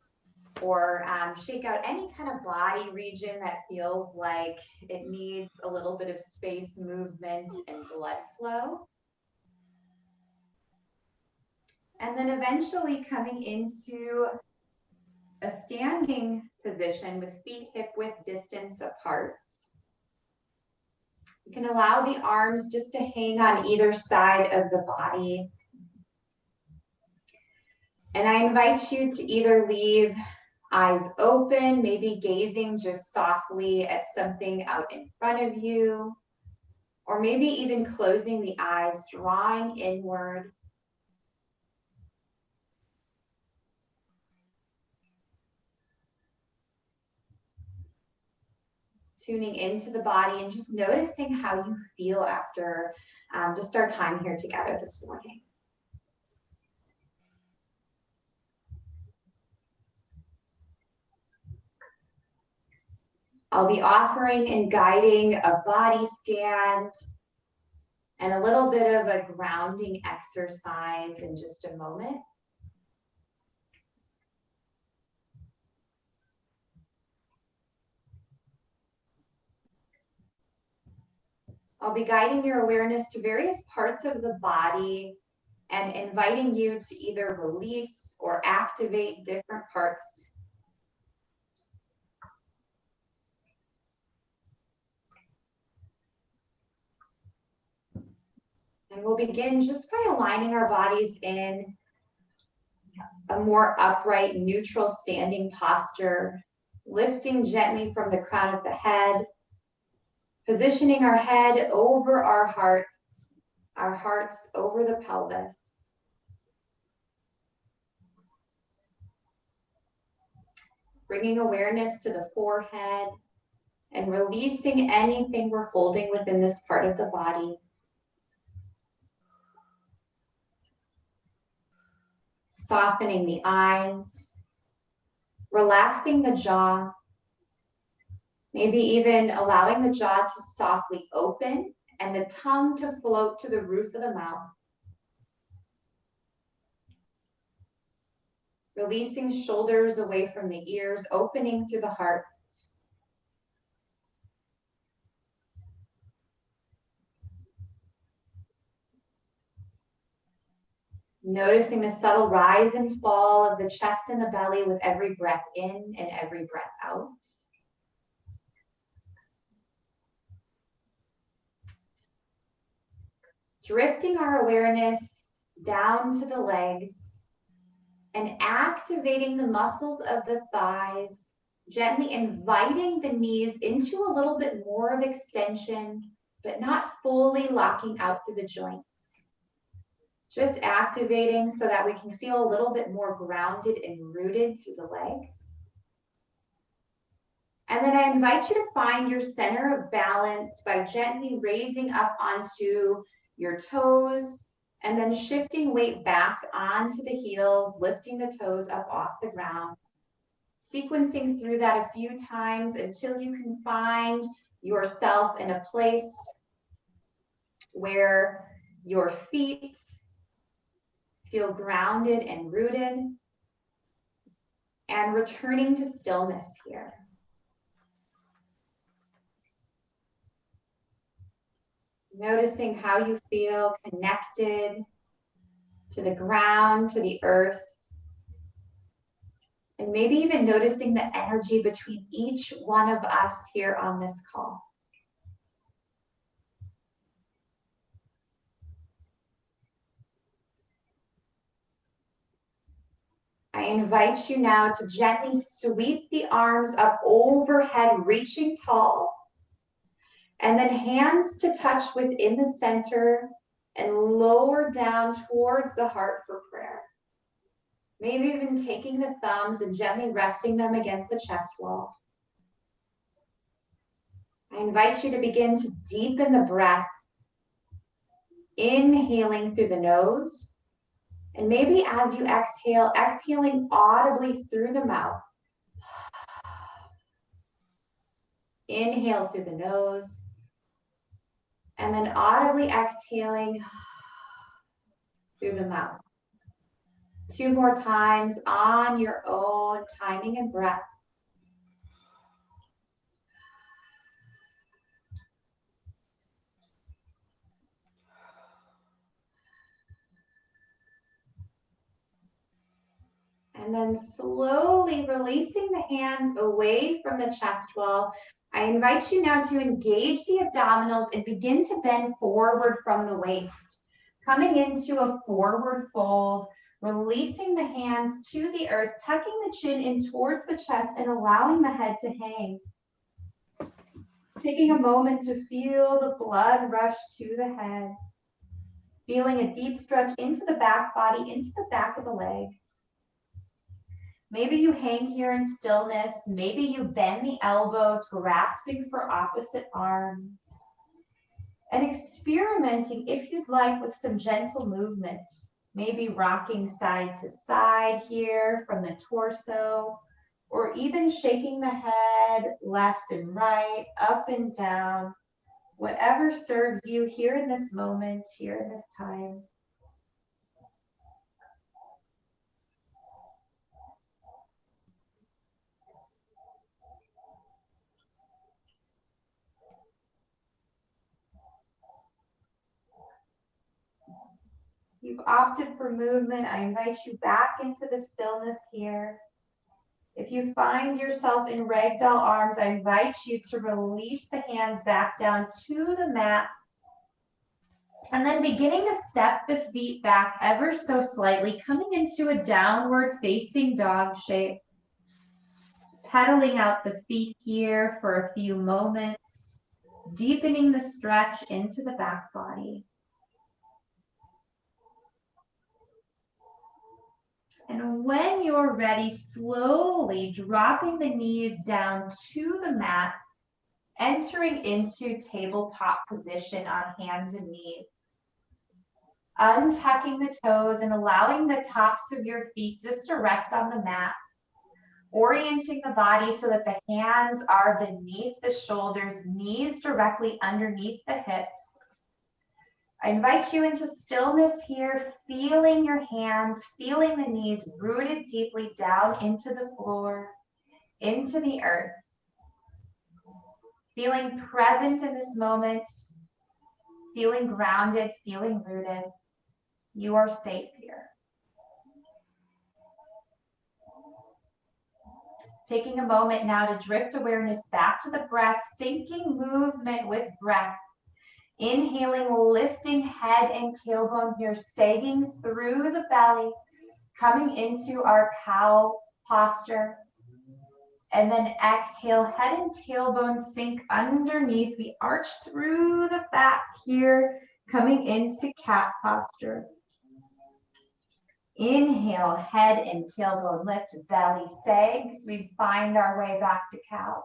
or shake out any kind of body region that feels like it needs a little bit of space, movement, and blood flow. And then eventually coming into a standing position with feet hip-width distance apart. You can allow the arms just to hang on either side of the body. And I invite you to either leave eyes open, maybe gazing just softly at something out in front of you, or maybe even closing the eyes, drawing inward. Tuning into the body and just noticing how you feel after just our time here together this morning. I'll be offering and guiding a body scan and a little bit of a grounding exercise in just a moment. I'll be guiding your awareness to various parts of the body and inviting you to either release or activate different parts. And we'll begin just by aligning our bodies in a more upright, neutral standing posture, lifting gently from the crown of the head, positioning our head over our hearts over the pelvis. Bringing awareness to the forehead and releasing anything we're holding within this part of the body. Softening the eyes, relaxing the jaw, maybe even allowing the jaw to softly open and the tongue to float to the roof of the mouth. Releasing shoulders away from the ears, opening through the heart. Noticing the subtle rise and fall of the chest and the belly with every breath in and every breath out. Drifting our awareness down to the legs and activating the muscles of the thighs, gently inviting the knees into a little bit more of extension, but not fully locking out through the joints. Just activating so that we can feel a little bit more grounded and rooted through the legs. And then I invite you to find your center of balance by gently raising up onto your toes and then shifting weight back onto the heels, lifting the toes up off the ground. Sequencing through that a few times until you can find yourself in a place where your feet Feel grounded and rooted. And returning to stillness here. Noticing how you feel connected to the ground, to the earth. And maybe even noticing the energy between each one of us here on this call. I invite you now to gently sweep the arms up overhead, reaching tall. And then hands to touch within the center and lower down towards the heart for prayer. Maybe even taking the thumbs and gently resting them against the chest wall. I invite you to begin to deepen the breath, inhaling through the nose. And maybe as you exhale, exhaling audibly through the mouth. Inhale through the nose. And then audibly exhaling through the mouth. 2 more times on your own timing and breath. And then slowly releasing the hands away from the chest wall. I invite you now to engage the abdominals and begin to bend forward from the waist. Coming into a forward fold, releasing the hands to the earth, tucking the chin in towards the chest and allowing the head to hang. Taking a moment to feel the blood rush to the head. Feeling a deep stretch into the back body, into the back of the legs. Maybe you hang here in stillness. Maybe you bend the elbows, grasping for opposite arms. And experimenting, if you'd like, with some gentle movement. Maybe rocking side to side here from the torso, or even shaking the head left and right, up and down. Whatever serves you here in this moment, here in this time. You've opted for movement. I invite you back into the stillness here. If you find yourself in ragdoll arms, I invite you to release the hands back down to the mat. And then beginning to step the feet back ever so slightly, coming into a downward facing dog shape. Pedaling out the feet here for a few moments, deepening the stretch into the back body. And when you're ready, slowly dropping the knees down to the mat, entering into tabletop position on hands and knees. Untucking the toes and allowing the tops of your feet just to rest on the mat. Orienting the body so that the hands are beneath the shoulders, knees directly underneath the hips. I invite you into stillness here, feeling your hands, feeling the knees rooted deeply down into the floor, into the earth. Feeling present in this moment, feeling grounded, feeling rooted. You are safe here. Taking a moment now to drift awareness back to the breath, syncing movement with breath. Inhaling, lifting head and tailbone here, sagging through the belly, coming into our cow posture. And then exhale, head and tailbone sink underneath. We arch through the back here, coming into cat posture. Inhale, head and tailbone lift, belly sags. We find our way back to cow.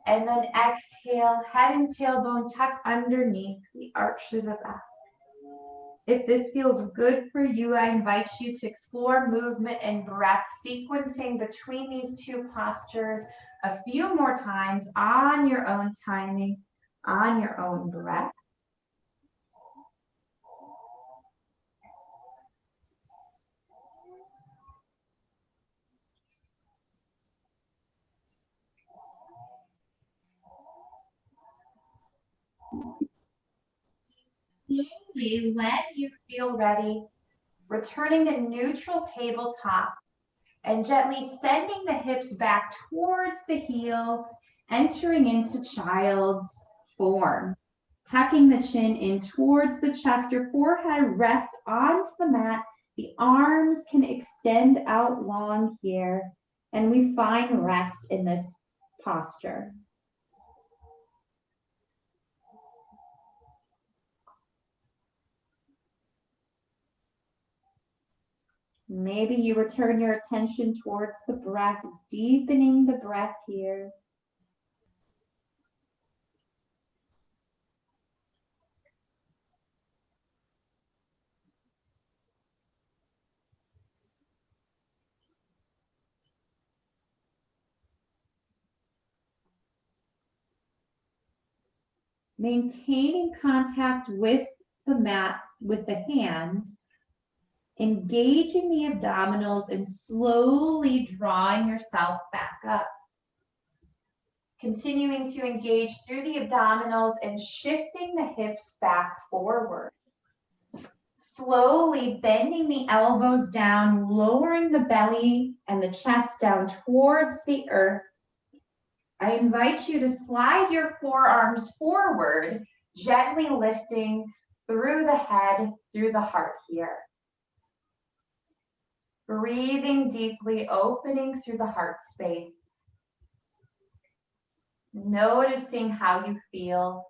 And then exhale, head and tailbone tuck underneath. We arch through the back. If this feels good for you, I invite you to explore movement and breath, sequencing between these two postures a few more times on your own timing, on your own breath. Slowly, when you feel ready, returning to neutral tabletop and gently sending the hips back towards the heels, entering into child's form. Tucking the chin in towards the chest, your forehead rests onto the mat. The arms can extend out long here, and we find rest in this posture. Maybe you return your attention towards the breath, deepening the breath here. Maintaining contact with the mat, with the hands, engaging the abdominals and slowly drawing yourself back up. Continuing to engage through the abdominals and shifting the hips back forward. Slowly bending the elbows down, lowering the belly and the chest down towards the earth. I invite you to slide your forearms forward, gently lifting through the head, through the heart here. Breathing deeply, opening through the heart space. Noticing how you feel.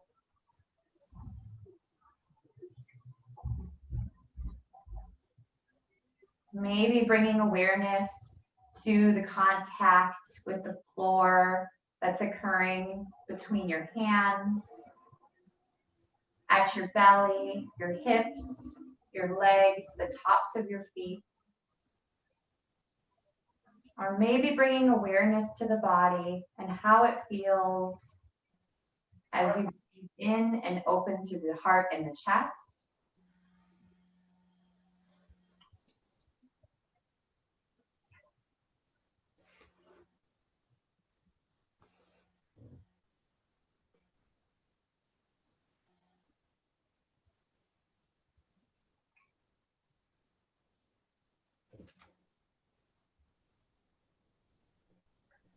Maybe bringing awareness to the contact with the floor that's occurring between your hands, at your belly, your hips, your legs, the tops of your feet. Or maybe bringing awareness to the body and how it feels as you breathe in and open through the heart and the chest.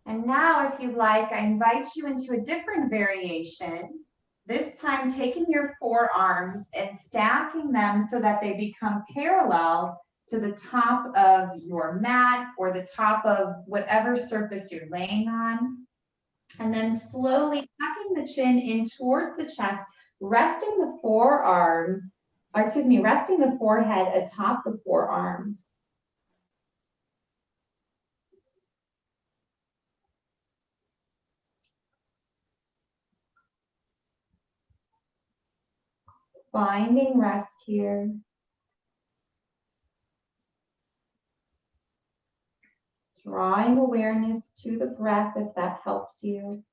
And now, if you'd like, I invite you into a different variation, this time taking your forearms and stacking them so that they become parallel to the top of your mat or the top of whatever surface you're laying on. And then slowly tucking the chin in towards the chest, resting the forehead atop the forearms. Finding rest here. Drawing awareness to the breath if that helps you.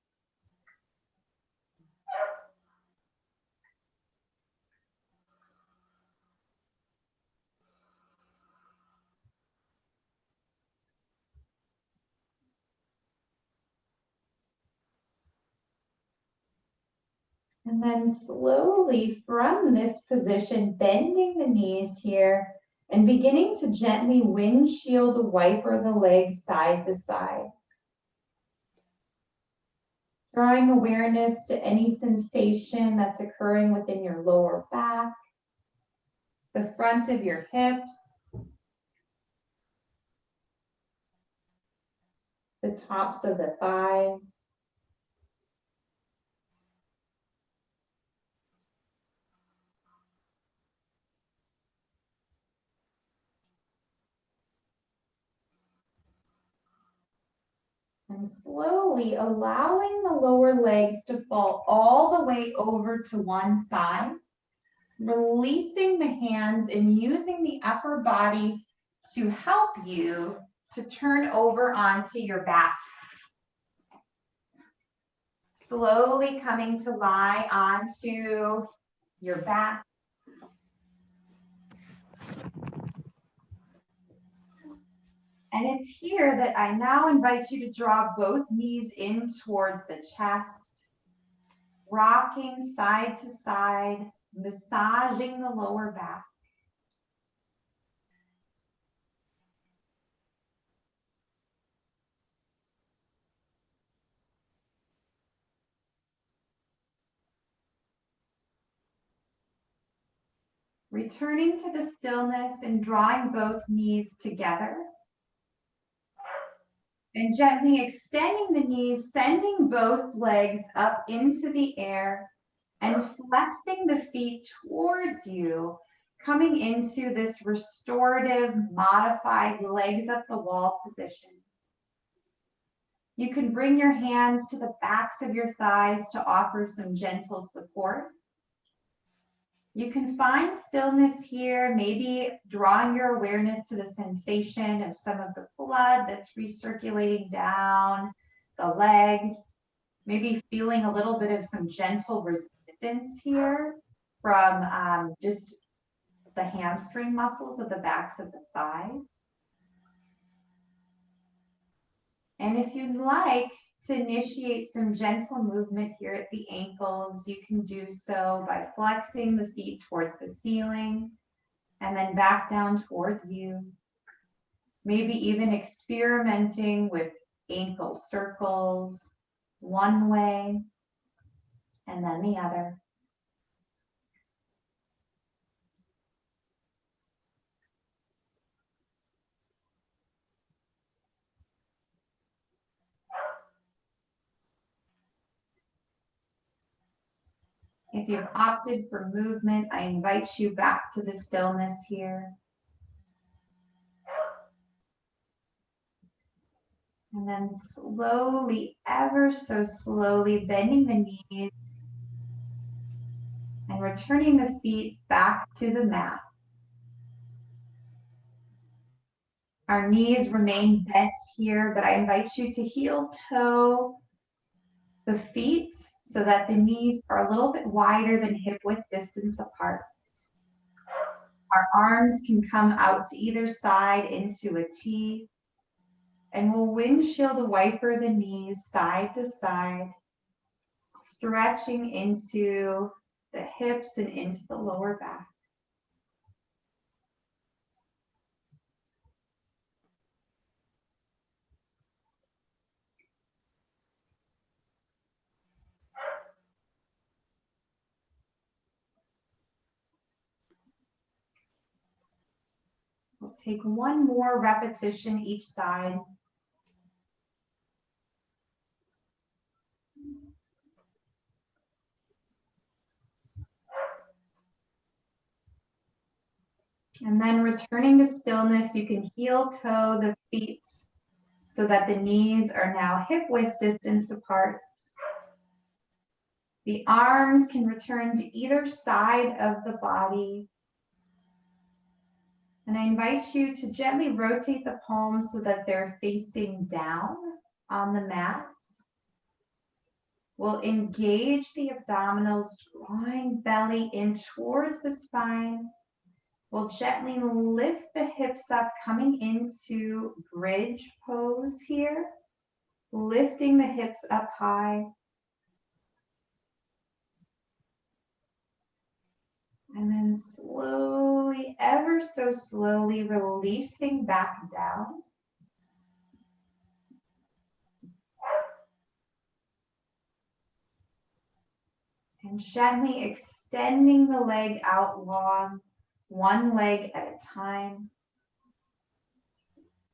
And then slowly from this position, bending the knees here and beginning to gently windshield wiper the legs side to side. Drawing awareness to any sensation that's occurring within your lower back, the front of your hips, the tops of the thighs. And slowly allowing the lower legs to fall all the way over to one side, releasing the hands and using the upper body to help you to turn over onto your back. Slowly coming to lie onto your back. And it's here that I now invite you to draw both knees in towards the chest. rocking side to side, massaging the lower back. Returning to the stillness and drawing both knees together. And gently extending the knees, sending both legs up into the air and flexing the feet towards you, coming into this restorative, modified legs up the wall position. You can bring your hands to the backs of your thighs to offer some gentle support. You can find stillness here, maybe drawing your awareness to the sensation of some of the blood that's recirculating down the legs, maybe feeling a little bit of some gentle resistance here from just the hamstring muscles of the backs of the thighs. And if you'd like to initiate some gentle movement here at the ankles, you can do so by flexing the feet towards the ceiling and then back down towards you. Maybe even experimenting with ankle circles, one way and then the other. If you've opted for movement, I invite you back to the stillness here. And then slowly, ever so slowly, bending the knees and returning the feet back to the mat. Our knees remain bent here, but I invite you to heel toe the feet so that the knees are a little bit wider than hip width distance apart. Our arms can come out to either side into a T, and we'll windshield wiper the knees side to side, stretching into the hips and into the lower back. We'll take one more repetition each side. And then returning to stillness, you can heel toe the feet so that the knees are now hip width distance apart. The arms can return to either side of the body. And I invite you to gently rotate the palms so that they're facing down on the mat. We'll engage the abdominals, drawing belly in towards the spine. We'll gently lift the hips up, coming into bridge pose here, lifting the hips up high. And then slowly, ever so slowly, releasing back down. And gently extending the leg out long, one leg at a time.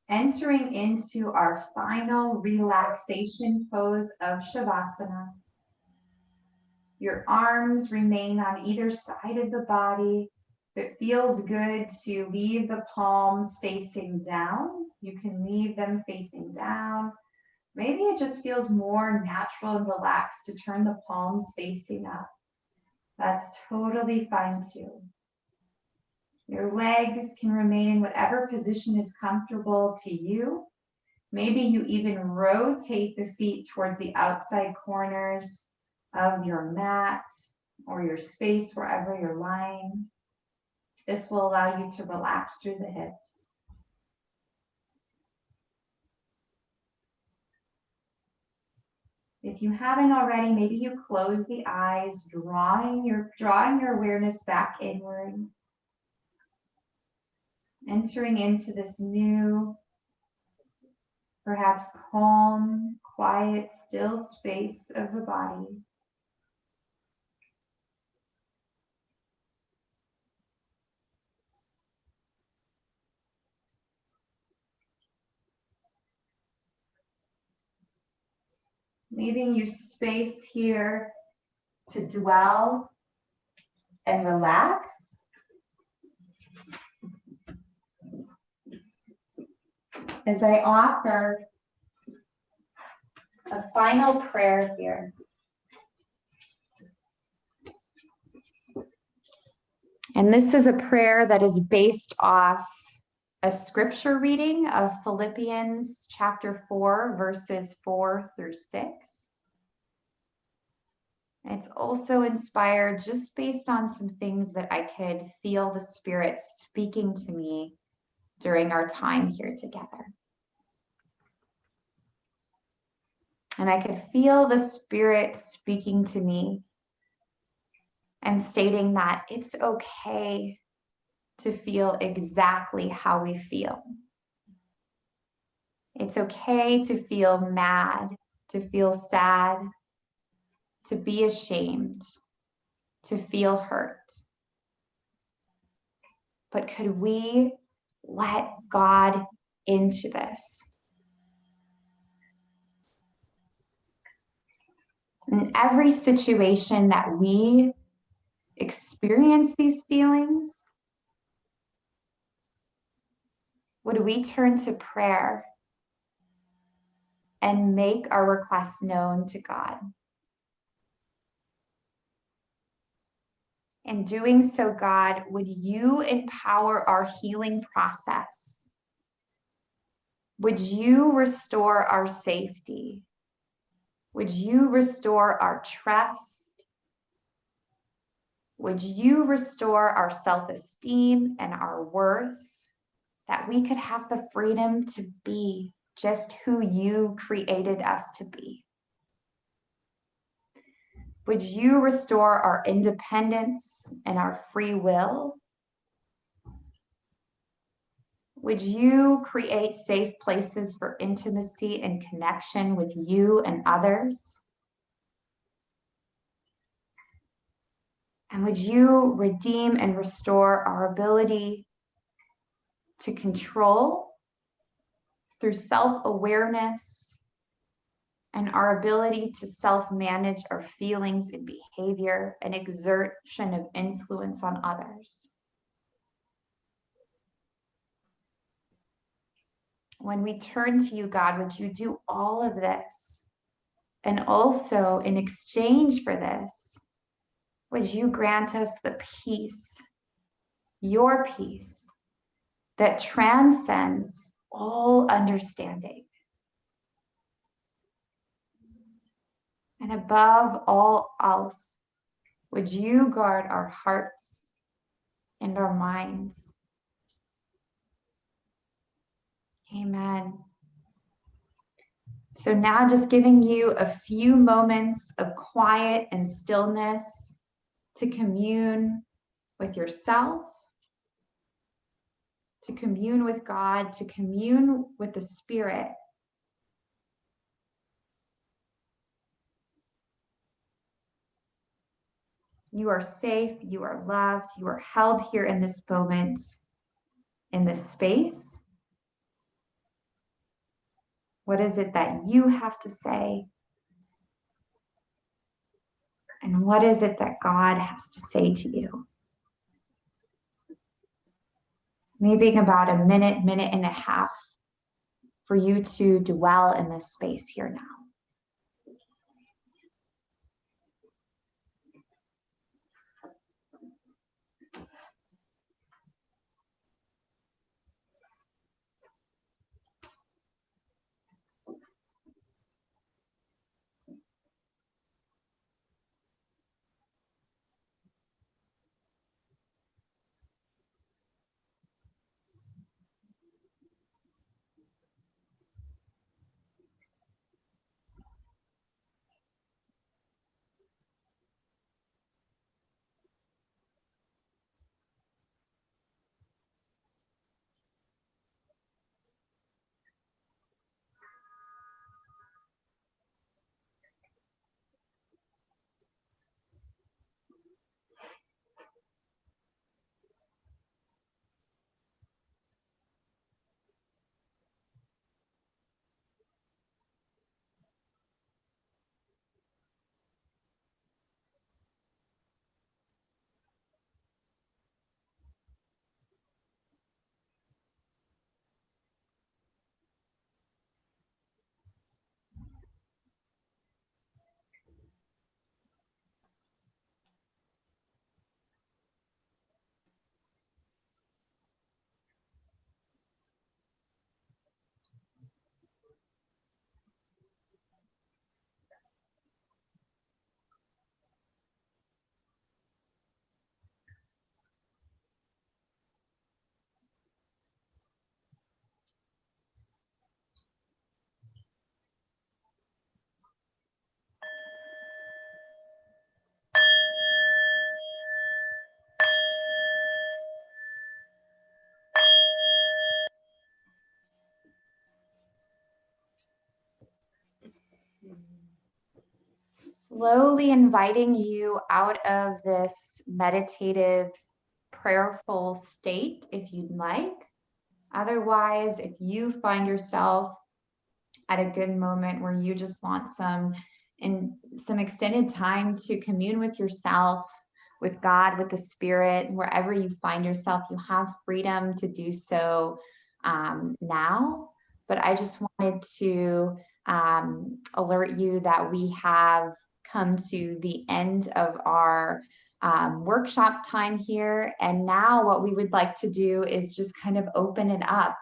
Entering into our final relaxation pose of Shavasana. Your arms remain on either side of the body. If it feels good to leave the palms facing down, you can leave them facing down. Maybe it just feels more natural and relaxed to turn the palms facing up. That's totally fine too. Your legs can remain in whatever position is comfortable to you. Maybe you even rotate the feet towards the outside corners of your mat or your space wherever you're lying. This will allow you to relax through the hips. If you haven't already, maybe you close the eyes, drawing your awareness back inward, entering into this new, perhaps calm, quiet, still space of the body. Leaving you space here to dwell and relax. As I offer a final prayer here. And this is a prayer that is based off a scripture reading of Philippians chapter 4, verses 4 through 6. It's also inspired just based on some things that I could feel the Spirit speaking to me during our time here together. And I could feel the Spirit speaking to me and stating that it's okay to feel exactly how we feel. It's okay to feel mad, to feel sad, to be ashamed, to feel hurt. But could we let God into this? In every situation that we experience these feelings, would we turn to prayer and make our requests known to God? In doing so, God, would you empower our healing process? Would you restore our safety? Would you restore our trust? Would you restore our self-esteem and our worth, that we could have the freedom to be just who you created us to be? Would you restore our independence and our free will? Would you create safe places for intimacy and connection with you and others? And would you redeem and restore our ability to control through self-awareness and our ability to self-manage our feelings and behavior and exertion of influence on others? When we turn to you, God, would you do all of this? And also, in exchange for this, would you grant us the peace, your peace, that transcends all understanding? And above all else, would you guard our hearts and our minds? Amen. So now just giving you a few moments of quiet and stillness to commune with yourself, to commune with God, to commune with the Spirit. You are safe, you are loved, you are held here in this moment, in this space. What is it that you have to say? And what is it that God has to say to you? Leaving about a minute, minute and a half for you to dwell in this space here now. slowly inviting you out of this meditative, prayerful state if you'd like. Otherwise, if you find yourself at a good moment where you just want some extended time to commune with yourself, with God, with the Spirit, wherever you find yourself, you have freedom to do so now. But I just wanted to alert you that we have come to the end of our workshop time here. And now what we would like to do is just kind of open it up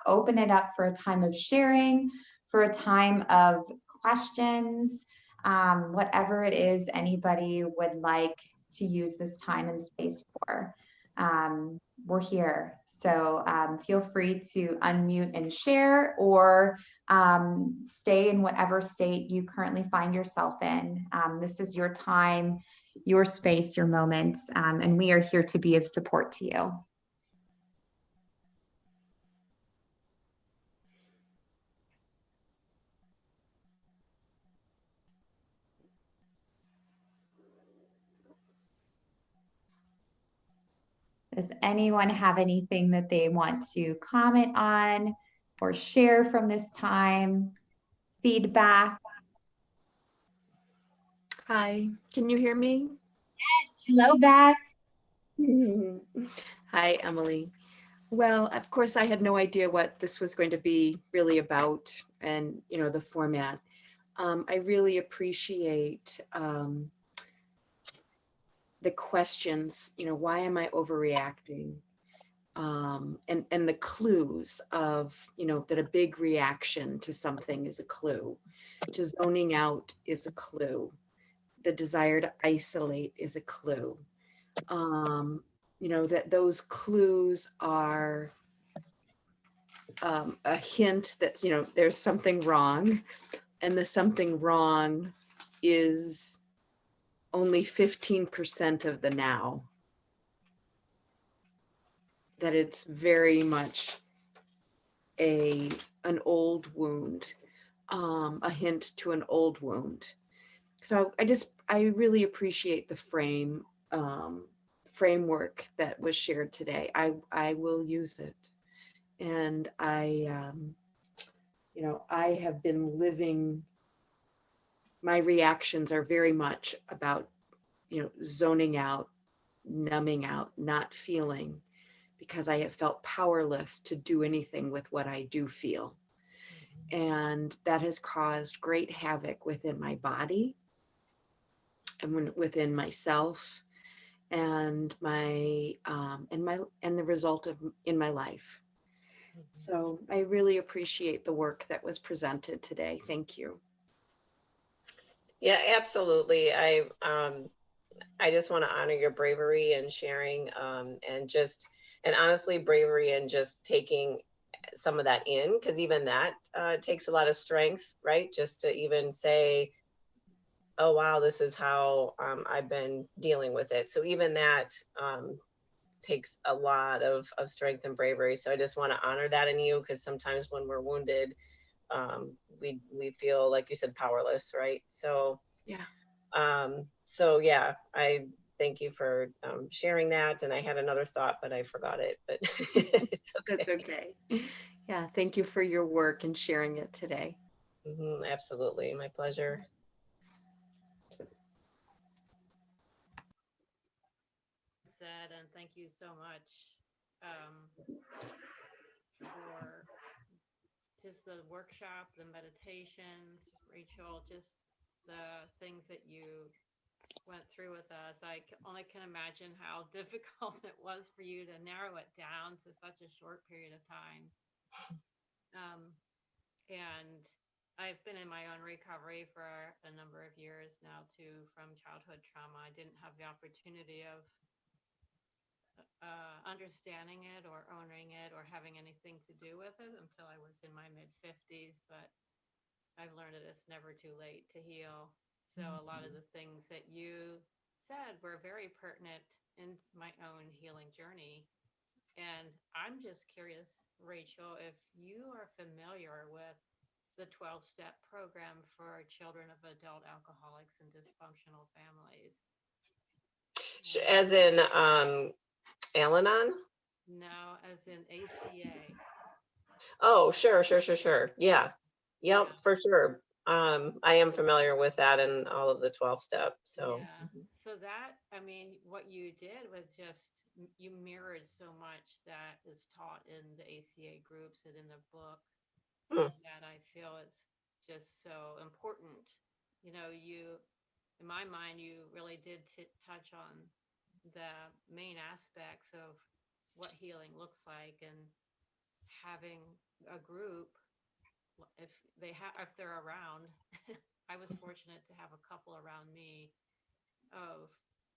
for a time of sharing, for a time of questions, whatever it is anybody would like to use this time and space for. We're here. So feel free to unmute and share, or stay in whatever state you currently find yourself in. This is your time, your space, your moment, and we are here to be of support to you. Does anyone have anything that they want to comment on or share from this time? Feedback? Hi, can you hear me? Yes. Hello, Beth. Hi, Emily. Well, of course, I had no idea what this was going to be really about and, the format. I really appreciate the questions, why am I overreacting? And the clues of, that a big reaction to something is a clue, to zoning out is a clue, the desire to isolate is a clue. That those clues are a hint that, there's something wrong, and the something wrong is only 15% of the now. That it's very much an old wound, a hint to an old wound. So I really appreciate the framework that was shared today. I will use it. And I have been living, my reactions are very much about, zoning out, numbing out, not feeling, because I have felt powerless to do anything with what I do feel. And that has caused great havoc within my body and within myself, and the result in my life. So I really appreciate the work that was presented today. Thank you. Yeah, absolutely. I just want to honor your bravery and sharing, and honestly, bravery and just taking some of that in, because even that takes a lot of strength, right? Just to even say, oh, wow, this is how I've been dealing with it. So even that takes a lot of strength and bravery. So I just want to honor that in you, because sometimes when we're wounded, we feel, like you said, powerless, right? So yeah. I thank you for sharing that. And I had another thought, but I forgot it. But it's okay. That's okay. Yeah, thank you for your work and sharing it today. Absolutely, my pleasure. And thank you so much for just the workshop, the meditations, Rachel, just the things that you went through with us. I only can imagine how difficult it was for you to narrow it down to such a short period of time. And I've been in my own recovery for a number of years now too, from childhood trauma. I didn't have the opportunity of understanding it or owning it or having anything to do with it until I was in my mid-50s, but I've learned that it's never too late to heal. So a lot of the things that you said were very pertinent in my own healing journey. And I'm just curious, Rachel, if you are familiar with the 12-step program for children of adult alcoholics and dysfunctional families. As in Al-Anon? No, as in ACA. Oh, sure. Yeah. Yep, Yeah. for sure. I am familiar with that and all of the 12 step. So Yeah. So that, I mean, what you did was just, you mirrored so much that is taught in the ACA groups and in the book Hmm. that I feel is just so important. You know, in my mind, you really did touch on the main aspects of what healing looks like, and having a group, if they're around. I was fortunate to have a couple around me of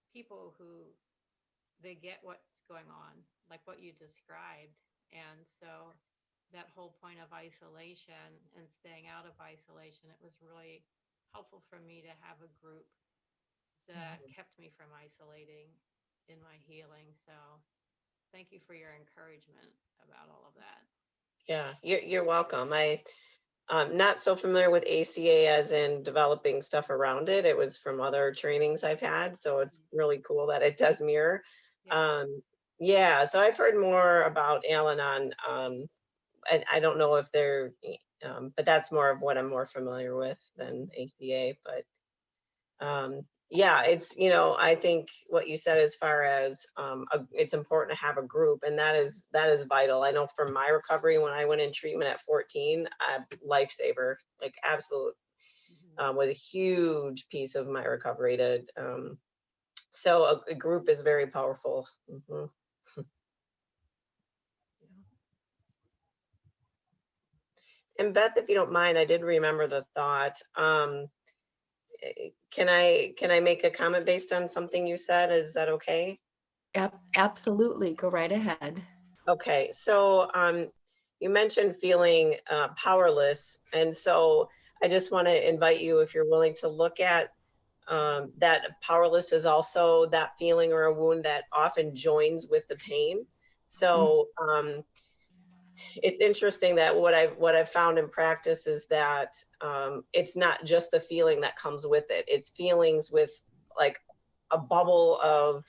people who they get what's going on, like what you described. And so that whole point of isolation and staying out of isolation, it was really helpful for me to have a group that kept me from isolating in my healing. So thank you for your encouragement about all of that. Yeah, you're welcome. I'm not so familiar with ACA as in developing stuff around it. It was from other trainings I've had. So it's really cool that it does mirror. Yeah. Yeah, so I've heard more about Al-Anon. I don't know if they're, but that's more of what I'm more familiar with than ACA. But yeah, it's, I think what you said as far as it's important to have a group, and that is vital. I know for my recovery, when I went in treatment at 14, lifesaver, like absolute, was a huge piece of my recovery. So a group is very powerful. Mhm. And Beth, if you don't mind, I did remember the thought. Can I make a comment based on something you said? Is that okay? Absolutely. Go right ahead. Okay, so you mentioned feeling powerless, and so I just want to invite you, if you're willing, to look at that powerless is also that feeling or a wound that often joins with the pain. So it's interesting that what I've found in practice is that it's not just the feeling that comes with it. It's feelings with like a bubble of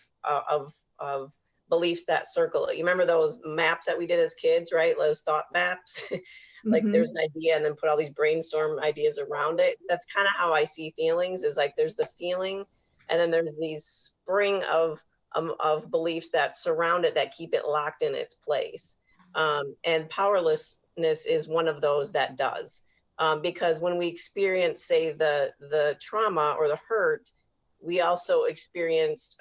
beliefs that circle it. You remember those maps that we did as kids, right? Those thought maps. Like there's an idea and then put all these brainstorm ideas around it. That's kind of how I see feelings, is like there's the feeling and then there's these spring of beliefs that surround it that keep it locked in its place. And powerlessness is one of those that does. Because when we experience, say, the trauma or the hurt, we also experienced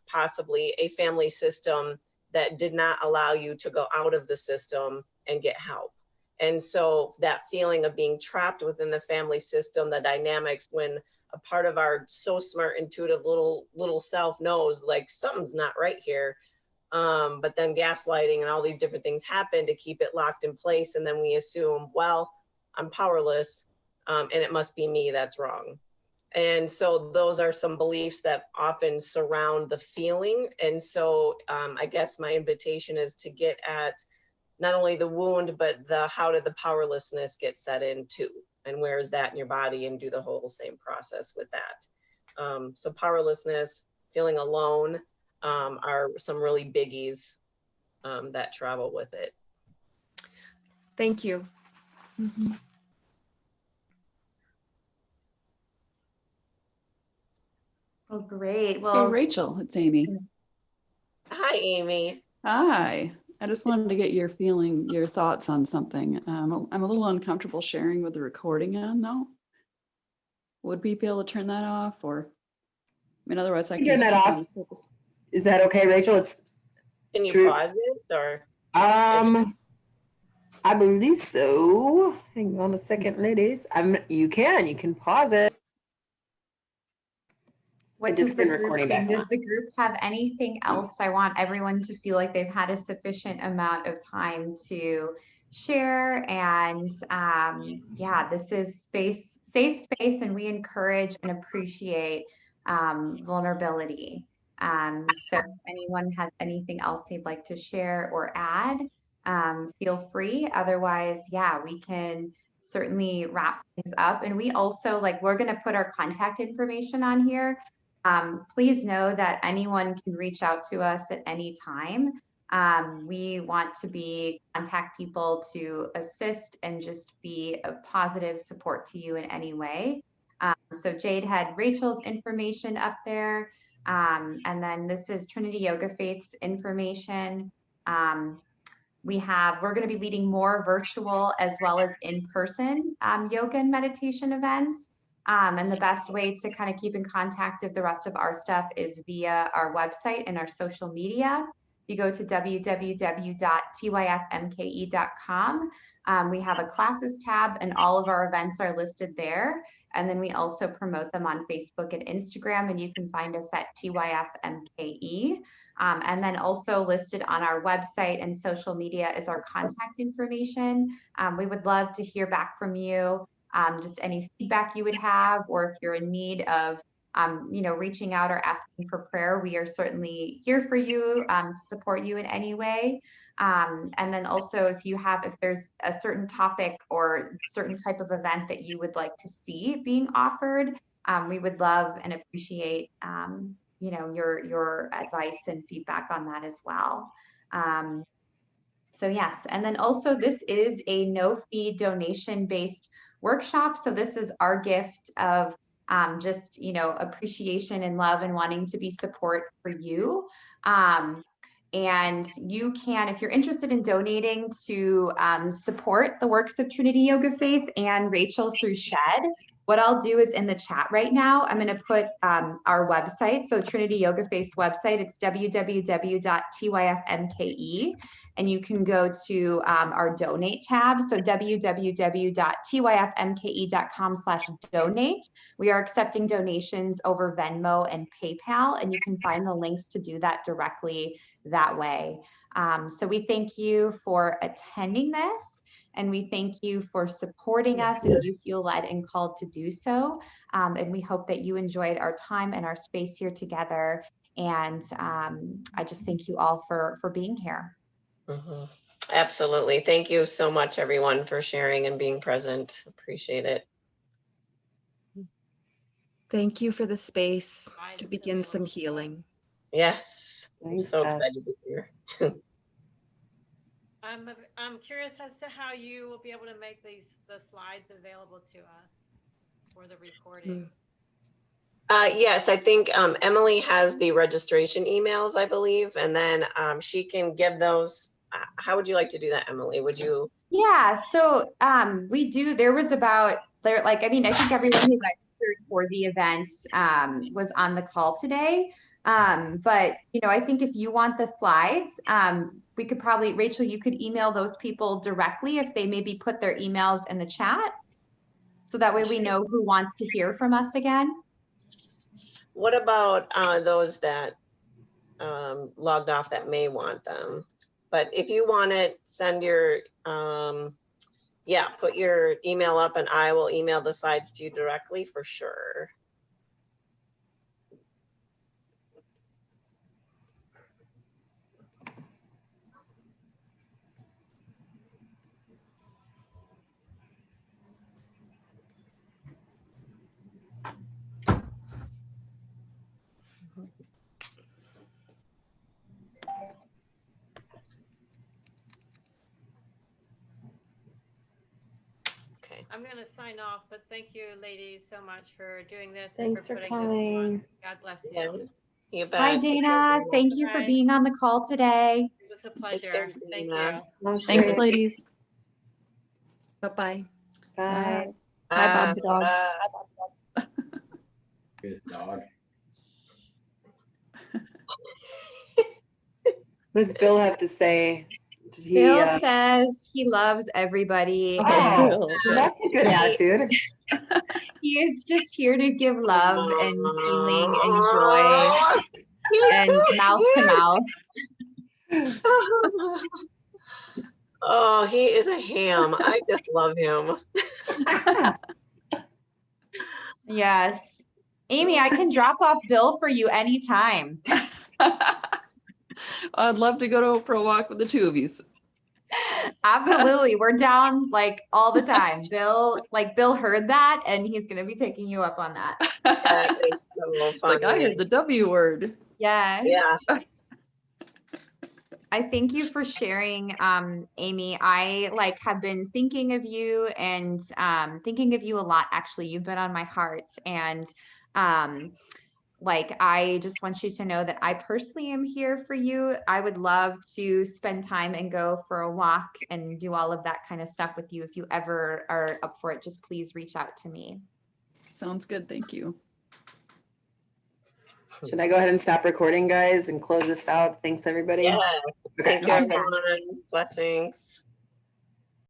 possibly a family system that did not allow you to go out of the system and get help. And so that feeling of being trapped within the family system, the dynamics when a part of our so smart, intuitive little self knows like something's not right here. But then gaslighting and all these different things happen to keep it locked in place. And then we assume, well, I'm powerless, and it must be me that's wrong. And so those are some beliefs that often surround the feeling. And so I guess my invitation is to get at not only the wound, but how did the powerlessness get set in too? And where is that in your body, and do the whole same process with that. So powerlessness, feeling alone, are some really biggies that travel with it. Thank you. Well, great. So Well, Rachel, it's Amy. Hi, Amy. Hi. I just wanted to get your thoughts on something. I'm a little uncomfortable sharing with the recording on though. Would we be able to turn that off, or, I mean, otherwise I can Turn just that keep off. on the surface. Is that okay, Rachel? It's Can you true. pause it, or? I believe so. Hang on a second, ladies. You can pause it. what Just does the been group recording back does on. the group have anything else? I want everyone to feel like they've had a sufficient amount of time to share. And yeah, this is safe space, and we encourage and appreciate vulnerability. So if anyone has anything else they'd like to share or add, feel free. Otherwise, yeah, we can certainly wrap things up. And we also, like, we're going to put our contact information on here. Please know that anyone can reach out to us at any time. We want to contact people to assist and just be a positive support to you in any way. So Jade had Rachel's information up there. And then this is Trinity Yoga Faith's information. We're going to be leading more virtual as well as in-person yoga and meditation events. And the best way to kind of keep in contact with the rest of our stuff is via our website and our social media. You go to www.tyfmke.com. We have a classes tab and all of our events are listed there. And then we also promote them on Facebook and Instagram, and you can find us at TYFMKE. And then also listed on our website and social media is our contact information. We would love to hear back from you, just any feedback you would have, or if you're in need of reaching out or asking for prayer, we are certainly here for you to support you in any way. And then also if there's a certain topic or certain type of event that you would like to see being offered, we would love and appreciate your advice and feedback on that as well. So yes, and then also this is a no-fee donation-based workshop. So this is our gift of just appreciation and love and wanting to be support for you. And you can, if you're interested in donating to support the works of Trinity Yoga Faith and Rachel through SHED, what I'll do is in the chat right now, I'm going to put our website. So Trinity Yoga Faith's website, it's www.tyfmke. And you can go to our donate tab. So www.tyfmke.com/donate. We are accepting donations over Venmo and PayPal, and you can find the links to do that directly that way. So we thank you for attending this, and we thank you for supporting us if you feel led and called to do so. And we hope that you enjoyed our time and our space here together. And I just thank you all for being here. Mm-hmm. Absolutely. Thank you so much, everyone, for sharing and being present. Appreciate it. Thank you for the space to begin some healing. Yes. Thanks, I'm so Kat. excited to be here. I'm curious as to how you will be able to make the slides available to us for the recording. Yes, I think Emily has the registration emails, I believe, and then she can give those. How would you like to do that, Emily? Would you? Yeah, so we do, I think everyone who registered for the event was on the call today. But I think if you want the slides, we could probably, Rachel, you could email those people directly if they maybe put their emails in the chat. So that way we know who wants to hear from us again. What about those that logged off that may want them? But if you want it, send your, put your email up and I will email the slides to you directly for sure. I'm going to sign off, but thank you, ladies, so much for doing this. Thanks and for for putting this on. coming. God bless you. Yeah, you bet. Hi, Dana. Thank you for being on the call today. It was a pleasure. Thank you. Thanks, ladies. Bye-bye. Bye. Bye, Bob the dog. Good dog. What does Bill have to say? Did he, Bill says he loves everybody. And that's a good attitude. he is just here to give love and healing and joy and mouth to mouth. Oh, he is a ham. I just love him. Yes. Amy, I can drop off Bill for you anytime. I'd love to go for a walk with the two of you. Absolutely. We're down like all the time. Bill heard that and he's going to be taking you up on that. That is so It's like, I funny. heard the W word. Yes. Yeah. I thank you for sharing, Amy. I have been thinking of you and thinking of you a lot, actually. You've been on my heart. And I just want you to know that I personally am here for you. I would love to spend time and go for a walk and do all of that kind of stuff with you. If you ever are up for it, just please reach out to me. Sounds good. Thank you. Should I go ahead and stop recording, guys, and close this out? Thanks, everybody. Yeah. Okay. Thank you, everyone. Blessings.